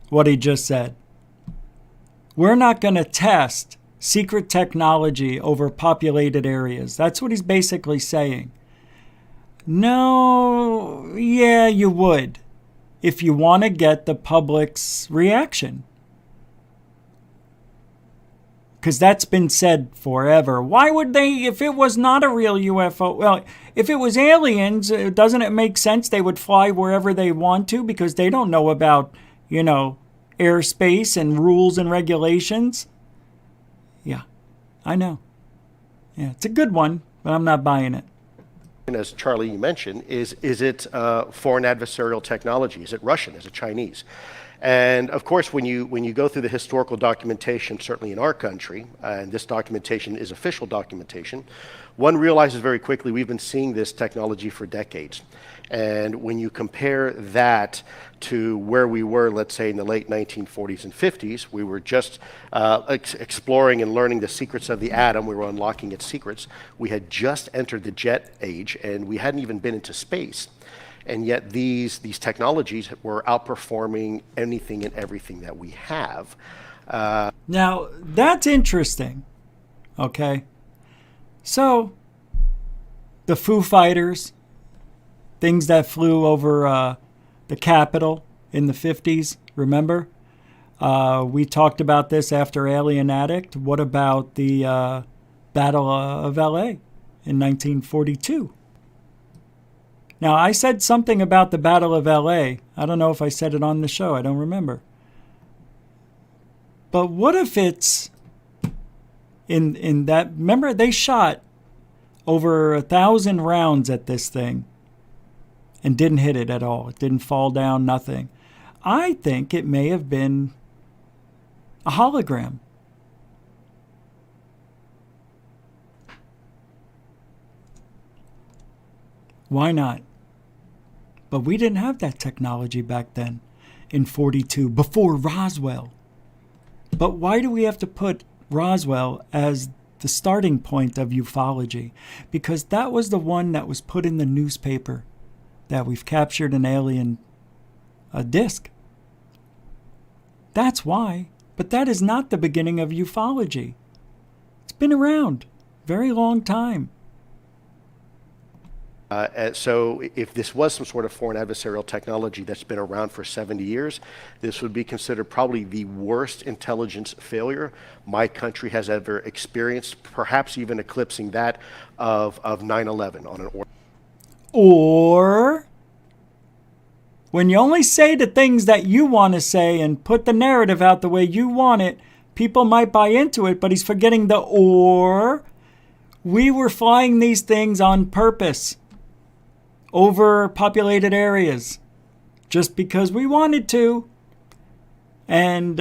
what he just said. We're not going to test secret technology over populated areas. That's what he's basically saying. No, yeah, you would, if you want to get the public's reaction. Because that's been said forever. Why would they, if it was not a real UFO, well, if it was aliens, doesn't it make sense they would fly wherever they want to because they don't know about, airspace and rules and regulations? Yeah, I know. Yeah, it's a good one, but I'm not buying it. As Charlie, you mentioned, is it foreign adversarial technology? Is it Russian? Is it Chinese? And of course, when you go through the historical documentation, certainly in our country, and this documentation is official documentation, one realizes very quickly we've been seeing this technology for decades. And when you compare that to where we were, let's say, in the late 1940s and 50s, we were just exploring and learning the secrets of the atom. We were unlocking its secrets. We had just entered the jet age, and we hadn't even been into space. And yet these technologies were outperforming anything and everything that we have. Now, that's interesting. Okay. So, the Foo Fighters, things that flew over the Capitol in the 50s, remember? We talked about this after Alien Addict. What about the Battle of LA in 1942? Now, I said something about the Battle of LA. I don't know if I said it on the show. I don't remember. But what if it's in that... Remember, they shot over 1,000 rounds at this thing and didn't hit it at all. It didn't fall down, nothing. I think it may have been a hologram. Why not? But we didn't have that technology back then in 42, before Roswell. But why do we have to put Roswell as the starting point of ufology? Because that was the one that was put in the newspaper that we've captured an alien disc. That's why. But that is not the beginning of ufology. It's been around a very long time. So if this was some sort of foreign adversarial technology that's been around for 70 years, this would be considered probably the worst intelligence failure my country has ever experienced, perhaps even eclipsing that of 9/11 on an order. Or when you only say the things that you want to say and put the narrative out the way you want it, people might buy into it, but he's forgetting the or. We were flying these things on purpose over populated areas just because we wanted to. And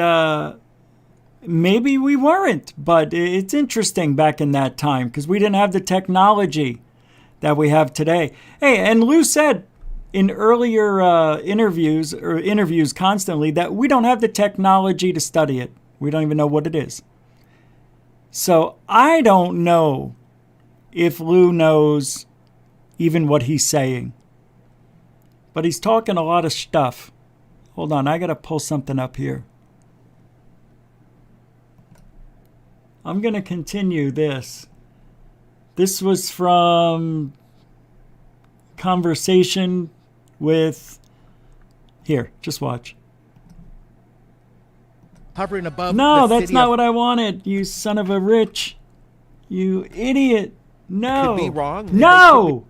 maybe we weren't, but it's interesting back in that time because we didn't have the technology that we have today. Hey, and Lou said in earlier interviews constantly that we don't have the technology to study it. We don't even know what it is. So I don't know if Lou knows even what he's saying. But he's talking a lot of stuff. Hold on, I got to pull something up here. I'm going to continue this. This was from conversation with... Here, just watch. Hovering above No, the that's city not of- what I wanted, you son of a rich. You idiot. No. Could be wrong. No!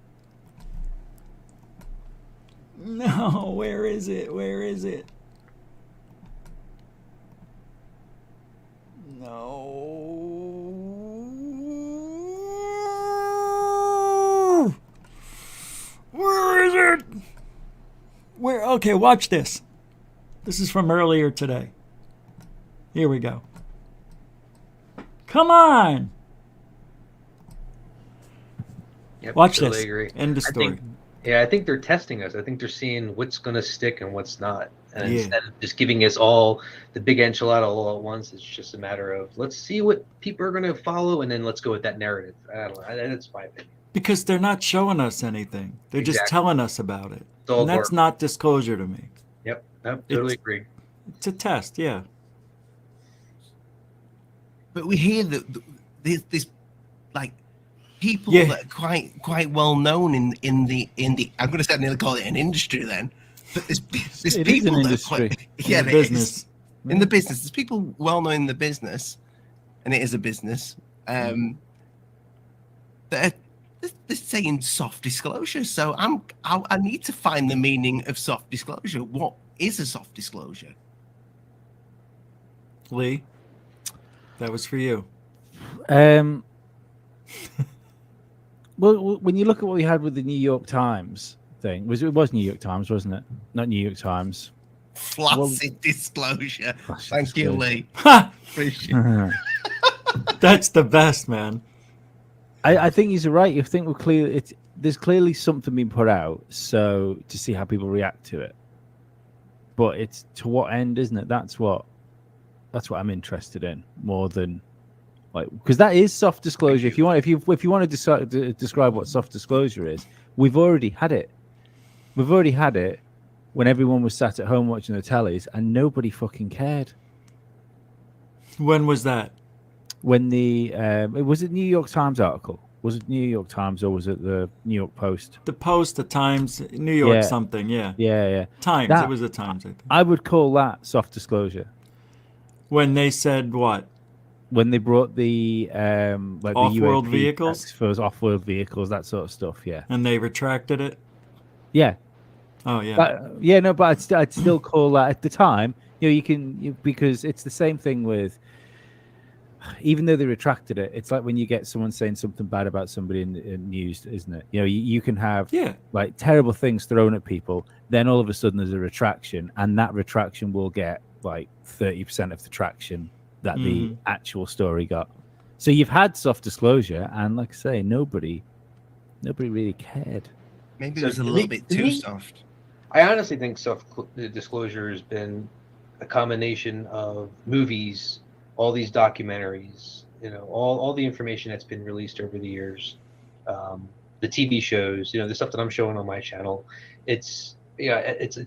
No, where is it? Where is it? No. Where is it? Where? Okay, watch this. This is from earlier today. Here we go. Come on. Yep, Watch totally this. agree. End of story. I think they're testing us. I think they're seeing what's going to stick and what's not. And Yeah. instead of just giving us all the big enchilada all at once, it's just a matter of let's see what people are going to follow and then let's go with that narrative. I don't know. That's my opinion. Because they're not showing us anything. They're just Exactly. telling us about it. It's all And that's blurb. not disclosure to me. Yep, totally It's- agree. It's a test, yeah. But we hear that this like people Yeah. that are quite well known in the I'm going to start nearly call it an industry then. But there's It is people an that are industry. quite, In yeah, the it business. is. In the business, there's people well known in the business, and it is a business. That they're saying soft disclosure. So I need to find the meaning of soft disclosure. What is a soft disclosure? Lee, that was for you. Well, when you look at what we had with the New York Times thing, it was New York Times, wasn't it? Not New York Times. Flaccid disclosure. Thank you, Lee. Appreciate it. That's the best, man. I think he's right. You think there's clearly something being put out, so to see how people react to it. But it's to what end, isn't it? That's what I'm interested in more than like because that is soft disclosure. If you want to describe what soft disclosure is, we've already had it. We've already had it when everyone was sat at home watching the tellies and nobody fucking cared. When was that? When was it New York Times article? Was it New York Times or was it the New York Post? The Post, the Times, New York Yeah. something, yeah. Yeah. Times, That- it was the Times, I think. I would call that soft disclosure. When they said what? When they brought the like Off-world the UAP vehicles? tax for off-world vehicles, that sort of stuff. Yeah. And they retracted it? Yeah. Oh, yeah. But I'd still call that at the time. Because it's the same thing with. Even though they retracted it, it's like when you get someone saying something bad about somebody in news, isn't it? You can have like terrible things thrown at people, then all of a sudden there's a retraction, and that retraction will get like 30% of the traction that the actual story got. So you've had soft disclosure, and like I say, nobody really cared. Maybe So it was a to little me- bit to too me- soft. I honestly think soft disclosure has been a combination of movies, all these documentaries, all the information that's been released over the years, the TV shows, the stuff that I'm showing on my channel, it's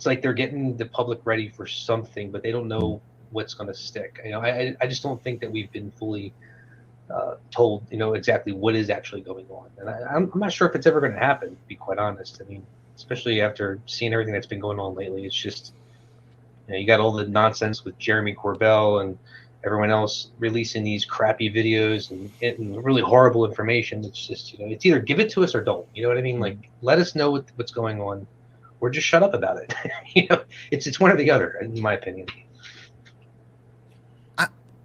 like they're getting the public ready for something, but they don't know what's going to stick. I just don't think that we've been fully told, exactly what is actually going on, and I'm not sure if it's ever going to happen. To be quite honest, I mean, especially after seeing everything that's been going on lately, it's just you got all the nonsense with Jeremy Corbell and everyone else releasing these crappy videos and really horrible information. It's just it's either give it to us or don't. You know what I mean? Like, let us know what's going on, or just shut up about it. It's one or the other, in my opinion.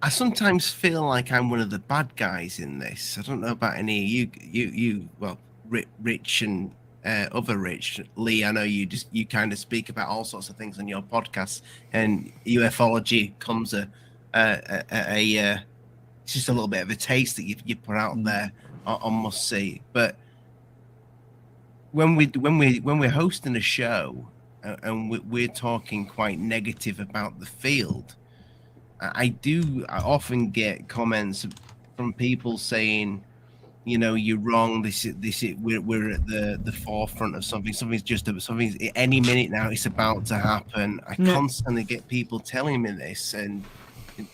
I sometimes feel like I'm one of the bad guys in this. I don't know about any you well, Rich and other Rich. Lee, I know you kind of speak about all sorts of things on your podcast, and UFOlogy comes it's just a little bit of a taste that you put out there on Must See. But when we're hosting a show and we're talking quite negative about the field, I often get comments from people saying, you're wrong. We're at the forefront of something. Something's any minute now. It's about to happen. I constantly get people telling me this, and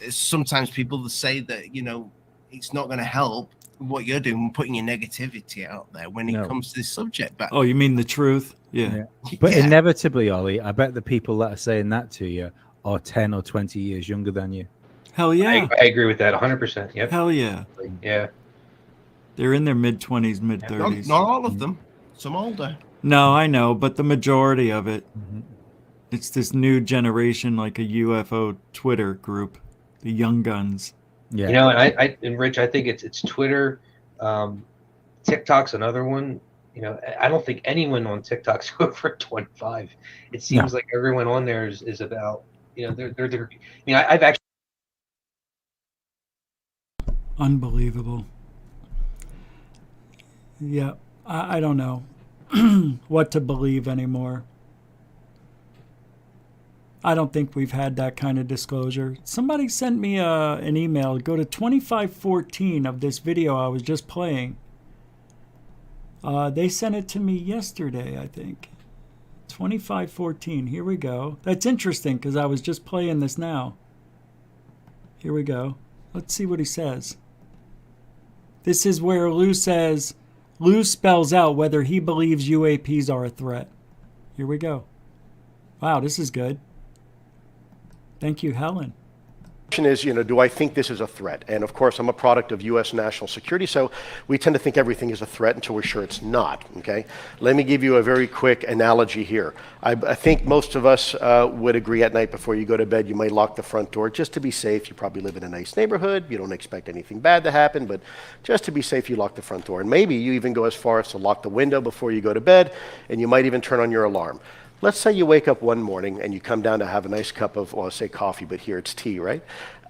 sometimes people say that it's not going to help what you're doing, putting your negativity out there when it comes to this subject. But oh, you mean the truth? Yeah. But inevitably, Ollie, I bet the people that are saying that to you are 10 or 20 years younger than you. Hell yeah. I agree with that 100%. Yep. Hell yeah. Yeah. They're in their mid-20s, mid-30s. Not all of them. Some older. No, I know, but the majority of it. It's this new generation, like a UFO Twitter group, the young guns. Yeah. And Rich, I think it's Twitter. TikTok's another one. I don't think anyone on TikTok's over 25. It seems like everyone on there is about, I've actually. Unbelievable. Yeah, I don't know what to believe anymore. I don't think we've had that kind of disclosure. Somebody sent me an email. Go to 2514 of this video I was just playing. They sent it to me yesterday, I think. 2514. Here we go. That's interesting because I was just playing this now. Here we go. Let's see what he says. This is where Lou spells out whether he believes UAPs are a threat. Here we go. Wow, this is good. Thank you, Helen. Question is, do I think this is a threat? And of course, I'm a product of U.S. national security, so we tend to think everything is a threat until we're sure it's not, okay? Let me give you a very quick analogy here. I think most of us would agree at night before you go to bed, you might lock the front door just to be safe. You probably live in a nice neighborhood. You don't expect anything bad to happen, but just to be safe, you lock the front door. And maybe you even go as far as to lock the window before you go to bed, and you might even turn on your alarm. Let's say you wake up one morning and you come down to have a nice cup of, well, I say coffee, but here it's tea, right?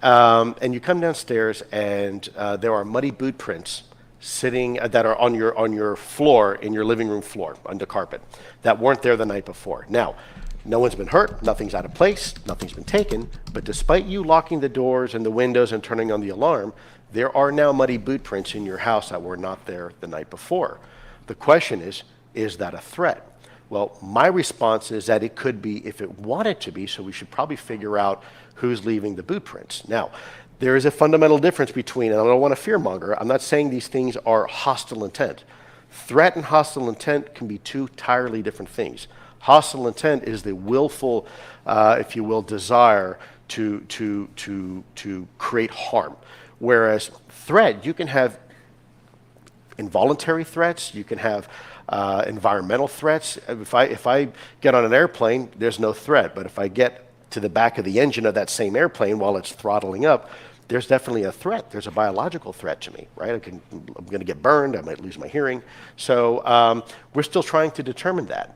And you come downstairs and there are muddy boot prints sitting that are on your floor, in your living room floor, under carpet, that weren't there the night before. Now, no one's been hurt, nothing's out of place, nothing's been taken, but despite you locking the doors and the windows and turning on the alarm, there are now muddy boot prints in your house that were not there the night before. The question is that a threat? Well, my response is that it could be if it wanted to be, so we should probably figure out who's leaving the boot prints. Now, there is a fundamental difference between, and I don't want to fearmonger, I'm not saying these things are hostile intent. Threat and hostile intent can be two entirely different things. Hostile intent is the willful, if you will, desire to create harm. Whereas threat, you can have involuntary threats, you can have environmental threats. If I get on an airplane, there's no threat. But if I get to the back of the engine of that same airplane while it's throttling up, there's definitely a threat. There's a biological threat to me, right? I'm going to get burned. I might lose my hearing. So we're still trying to determine that.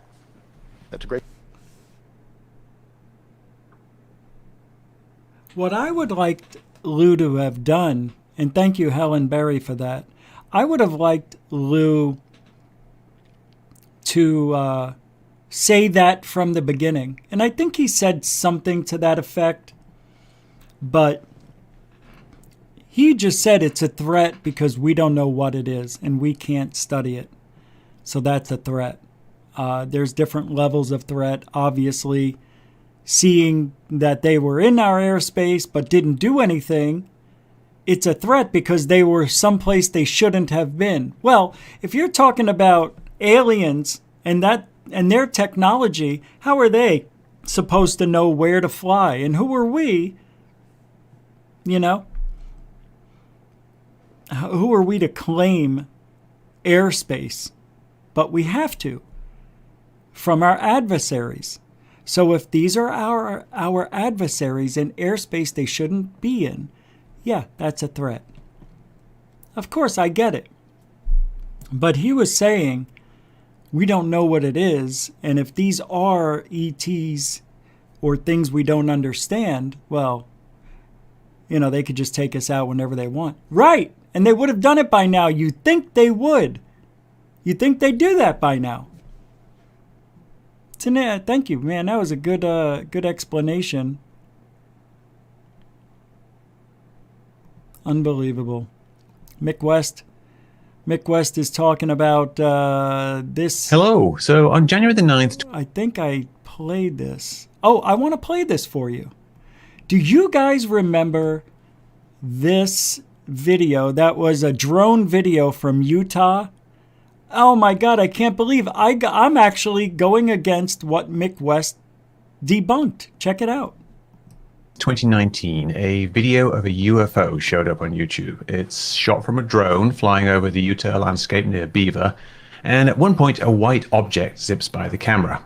That's a great. What I would like Lou to have done, and thank you, Helen Berry, for that. I would have liked Lou to say that from the beginning. And I think he said something to that effect. But he just said it's a threat because we don't know what it is and we can't study it. So that's a threat. There's different levels of threat. Obviously, seeing that they were in our airspace but didn't do anything, it's a threat because they were someplace they shouldn't have been. Well, if you're talking about aliens and their technology, how are they supposed to know where to fly? And who are we, you know? Who are we to claim airspace? But we have to, from our adversaries. So if these are our adversaries in airspace they shouldn't be in, yeah, that's a threat. Of course, I get it. But he was saying, we don't know what it is, and if these are ETs or things we don't understand, well, you know, they could just take us out whenever they want. Right, and they would have done it by now. You'd think they would. You'd think they'd do that by now. Thank you, man. That was a good explanation. Unbelievable. Mick West is talking about this. Hello. So on January the 9th... I think I played this. Oh, I want to play this for you. Do you guys remember this video? That was a drone video from Utah. Oh my God, I can't believe I'm actually going against what Mick West debunked. Check it out. 2019, a video of a UFO showed up on YouTube. It's shot from a drone flying over the Utah landscape near Beaver, and at one point a white object zips by the camera.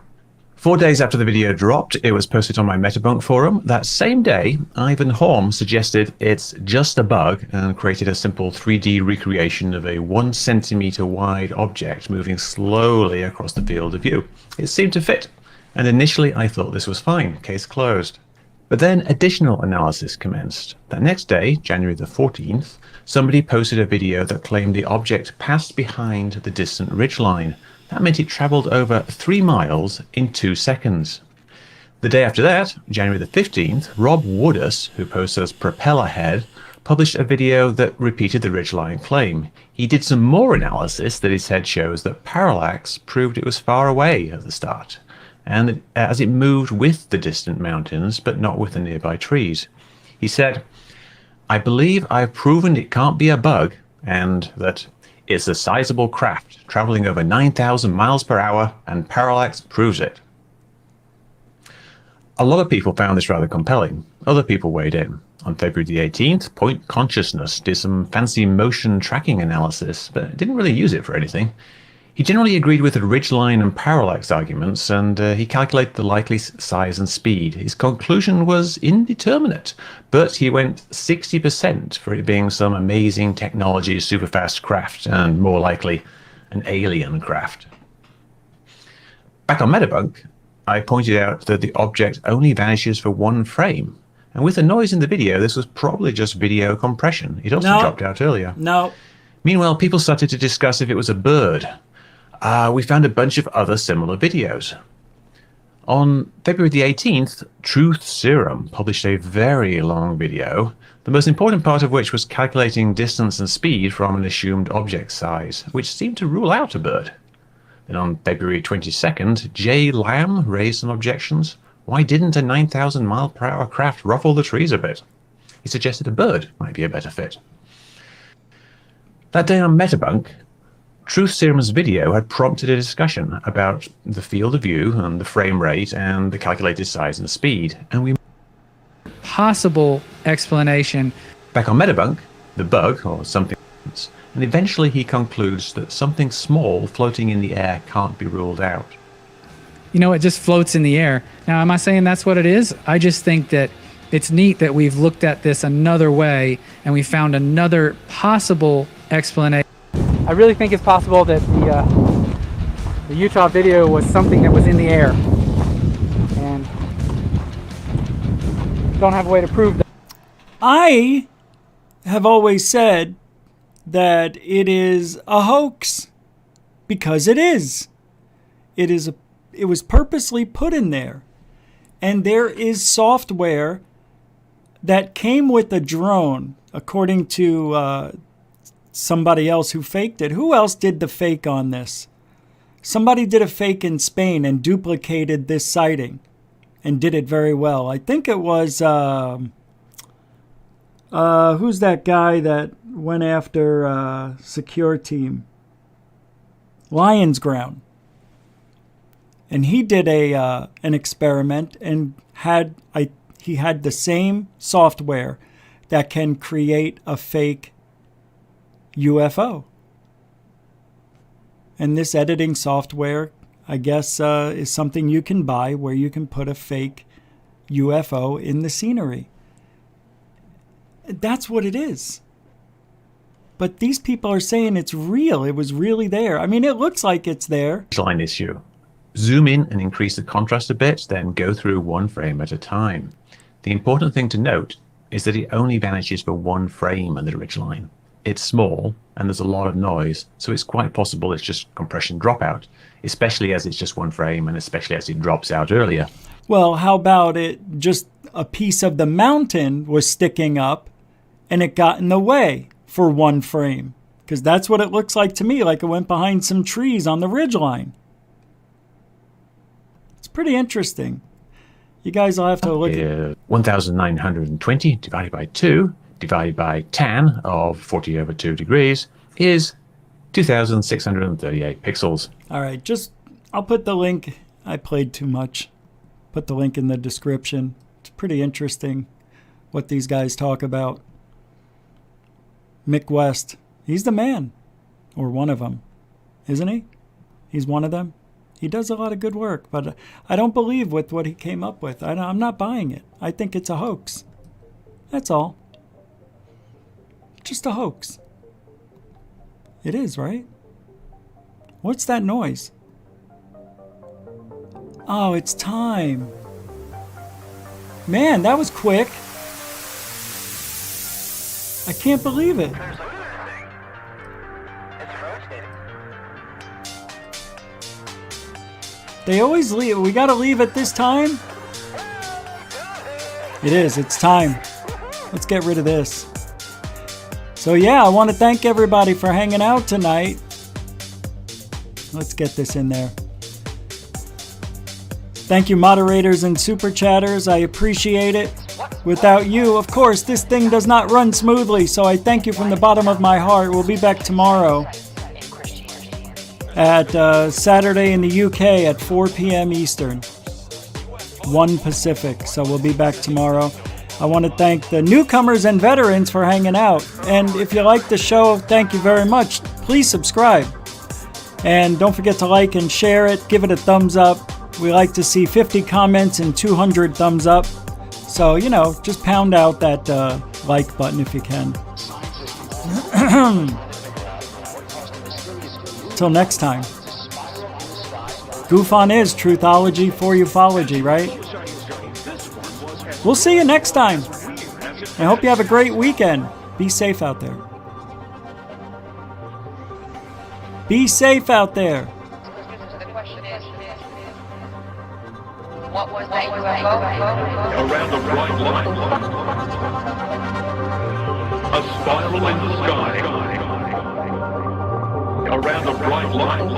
4 days after the video dropped, it was posted on my Metabunk forum. That same day, Ivan Horn suggested it's just a bug and created a simple 3D recreation of a 1 centimeter wide object moving slowly across the field of view. It seemed to fit, and initially I thought this was fine, case closed. But then additional analysis commenced. That next day, January the 14th, somebody posted a video that claimed the object passed behind the distant ridgeline. That meant it traveled over 3 miles in 2 seconds. The day after that, January the 15th, Rob Woodus, who posts as Propellerhead, published a video that repeated the ridgeline claim. He did some more analysis that he said shows that parallax proved it was far away at the start, and as it moved with the distant mountains, but not with the nearby trees. He said, I believe I've proven it can't be a bug, and that it's a sizable craft traveling over 9,000 miles per hour, and parallax proves it. A lot of people found this rather compelling. Other people weighed in. On February the 18th, Point Consciousness did some fancy motion tracking analysis, but didn't really use it for anything. He generally agreed with the ridgeline and parallax arguments, and he calculated the likely size and speed. His conclusion was indeterminate, but he went 60% for it being some amazing technology superfast craft, and more likely an alien craft. Back on Metabunk, I pointed out that the object only vanishes for 1 frame, and with the noise in the video, this was probably just video compression. It also dropped out earlier. No. Meanwhile, people started to discuss if it was a bird. We found a bunch of other similar videos. On February the 18th, Truth Serum published a very long video, the most important part of which was calculating distance and speed from an assumed object size, which seemed to rule out a bird. Then on February 22nd, Jay Lamb raised some objections. Why didn't a 9,000 mile per hour craft ruffle the trees a bit? He suggested a bird might be a better fit. That day on Metabunk, Truth Serum's video had prompted a discussion about the field of view and the frame rate and the calculated size and speed, and we possible explanation. Back on Metabunk, the bug or something, and eventually he concludes that something small floating in the air can't be ruled out. You know, it just floats in the air. Now, am I saying that's what it is? I just think that it's neat that we've looked at this another way and we found another possible explanation. I really think it's possible that the Utah video was something that was in the air, and don't have a way to prove that. I have always said that it is a hoax, because it is. It was purposely put in there, and there is software that came with the drone, according to somebody else who faked it. Who else did the fake on this? Somebody did a fake in Spain and duplicated this sighting and did it very well. I think it was, who's that guy that went after Secure Team? Lions Ground. And he did an experiment and he had the same software that can create a fake UFO. And this editing software, I guess, is something you can buy where you can put a fake UFO in the scenery. That's what it is. But these people are saying it's real. It was really there. I mean, it looks like it's there. Line issue. Zoom in and increase the contrast a bit, then go through one frame at a time. The important thing to note is that it only vanishes for one frame in the ridgeline. It's small and there's a lot of noise, so it's quite possible it's just compression dropout, especially as it's just one frame and especially as it drops out earlier. Well, how about it just a piece of the mountain was sticking up and it got in the way for one frame? Because that's what it looks like to me, like it went behind some trees on the ridgeline. It's pretty interesting. You guys will have to look at 1920 divided by 2 divided by tan of 40/2 degrees is 2,638 pixels. All right, I'll put the link. I played too much. Put the link in the description. It's pretty interesting what these guys talk about. Mick West, he's the man, or one of them, isn't he? He's one of them. He does a lot of good work, but I don't believe with what he came up with. I'm not buying it. I think it's a hoax. That's all. Just a hoax. It is, right? What's that noise? Oh, it's time. Man, that was quick. I can't believe it. They always leave. We gotta leave at this time? It is. It's time. Let's get rid of this. So yeah, I want to thank everybody for hanging out tonight. Let's get this in there. Thank you, moderators and super chatters. I appreciate it. Without you, of course, this thing does not run smoothly, so I thank you from the bottom of my heart. We'll be back tomorrow at Saturday in the UK at 4 p.m. Eastern, 1 Pacific. So we'll be back tomorrow. I want to thank the newcomers and veterans for hanging out. And if you like the show, thank you very much. Please subscribe. And don't forget to like and share it. Give it a thumbs up. We like to see 50 comments and 200 thumbs up. So, you know, just pound out that like button if you can. Till next time. Goof on is truthology for ufology, right? We'll see you next time. I hope you have a great weekend. Be safe out there. Be safe out there. What was that UFO? Around a bright light. A spiral in the sky. Around a bright light.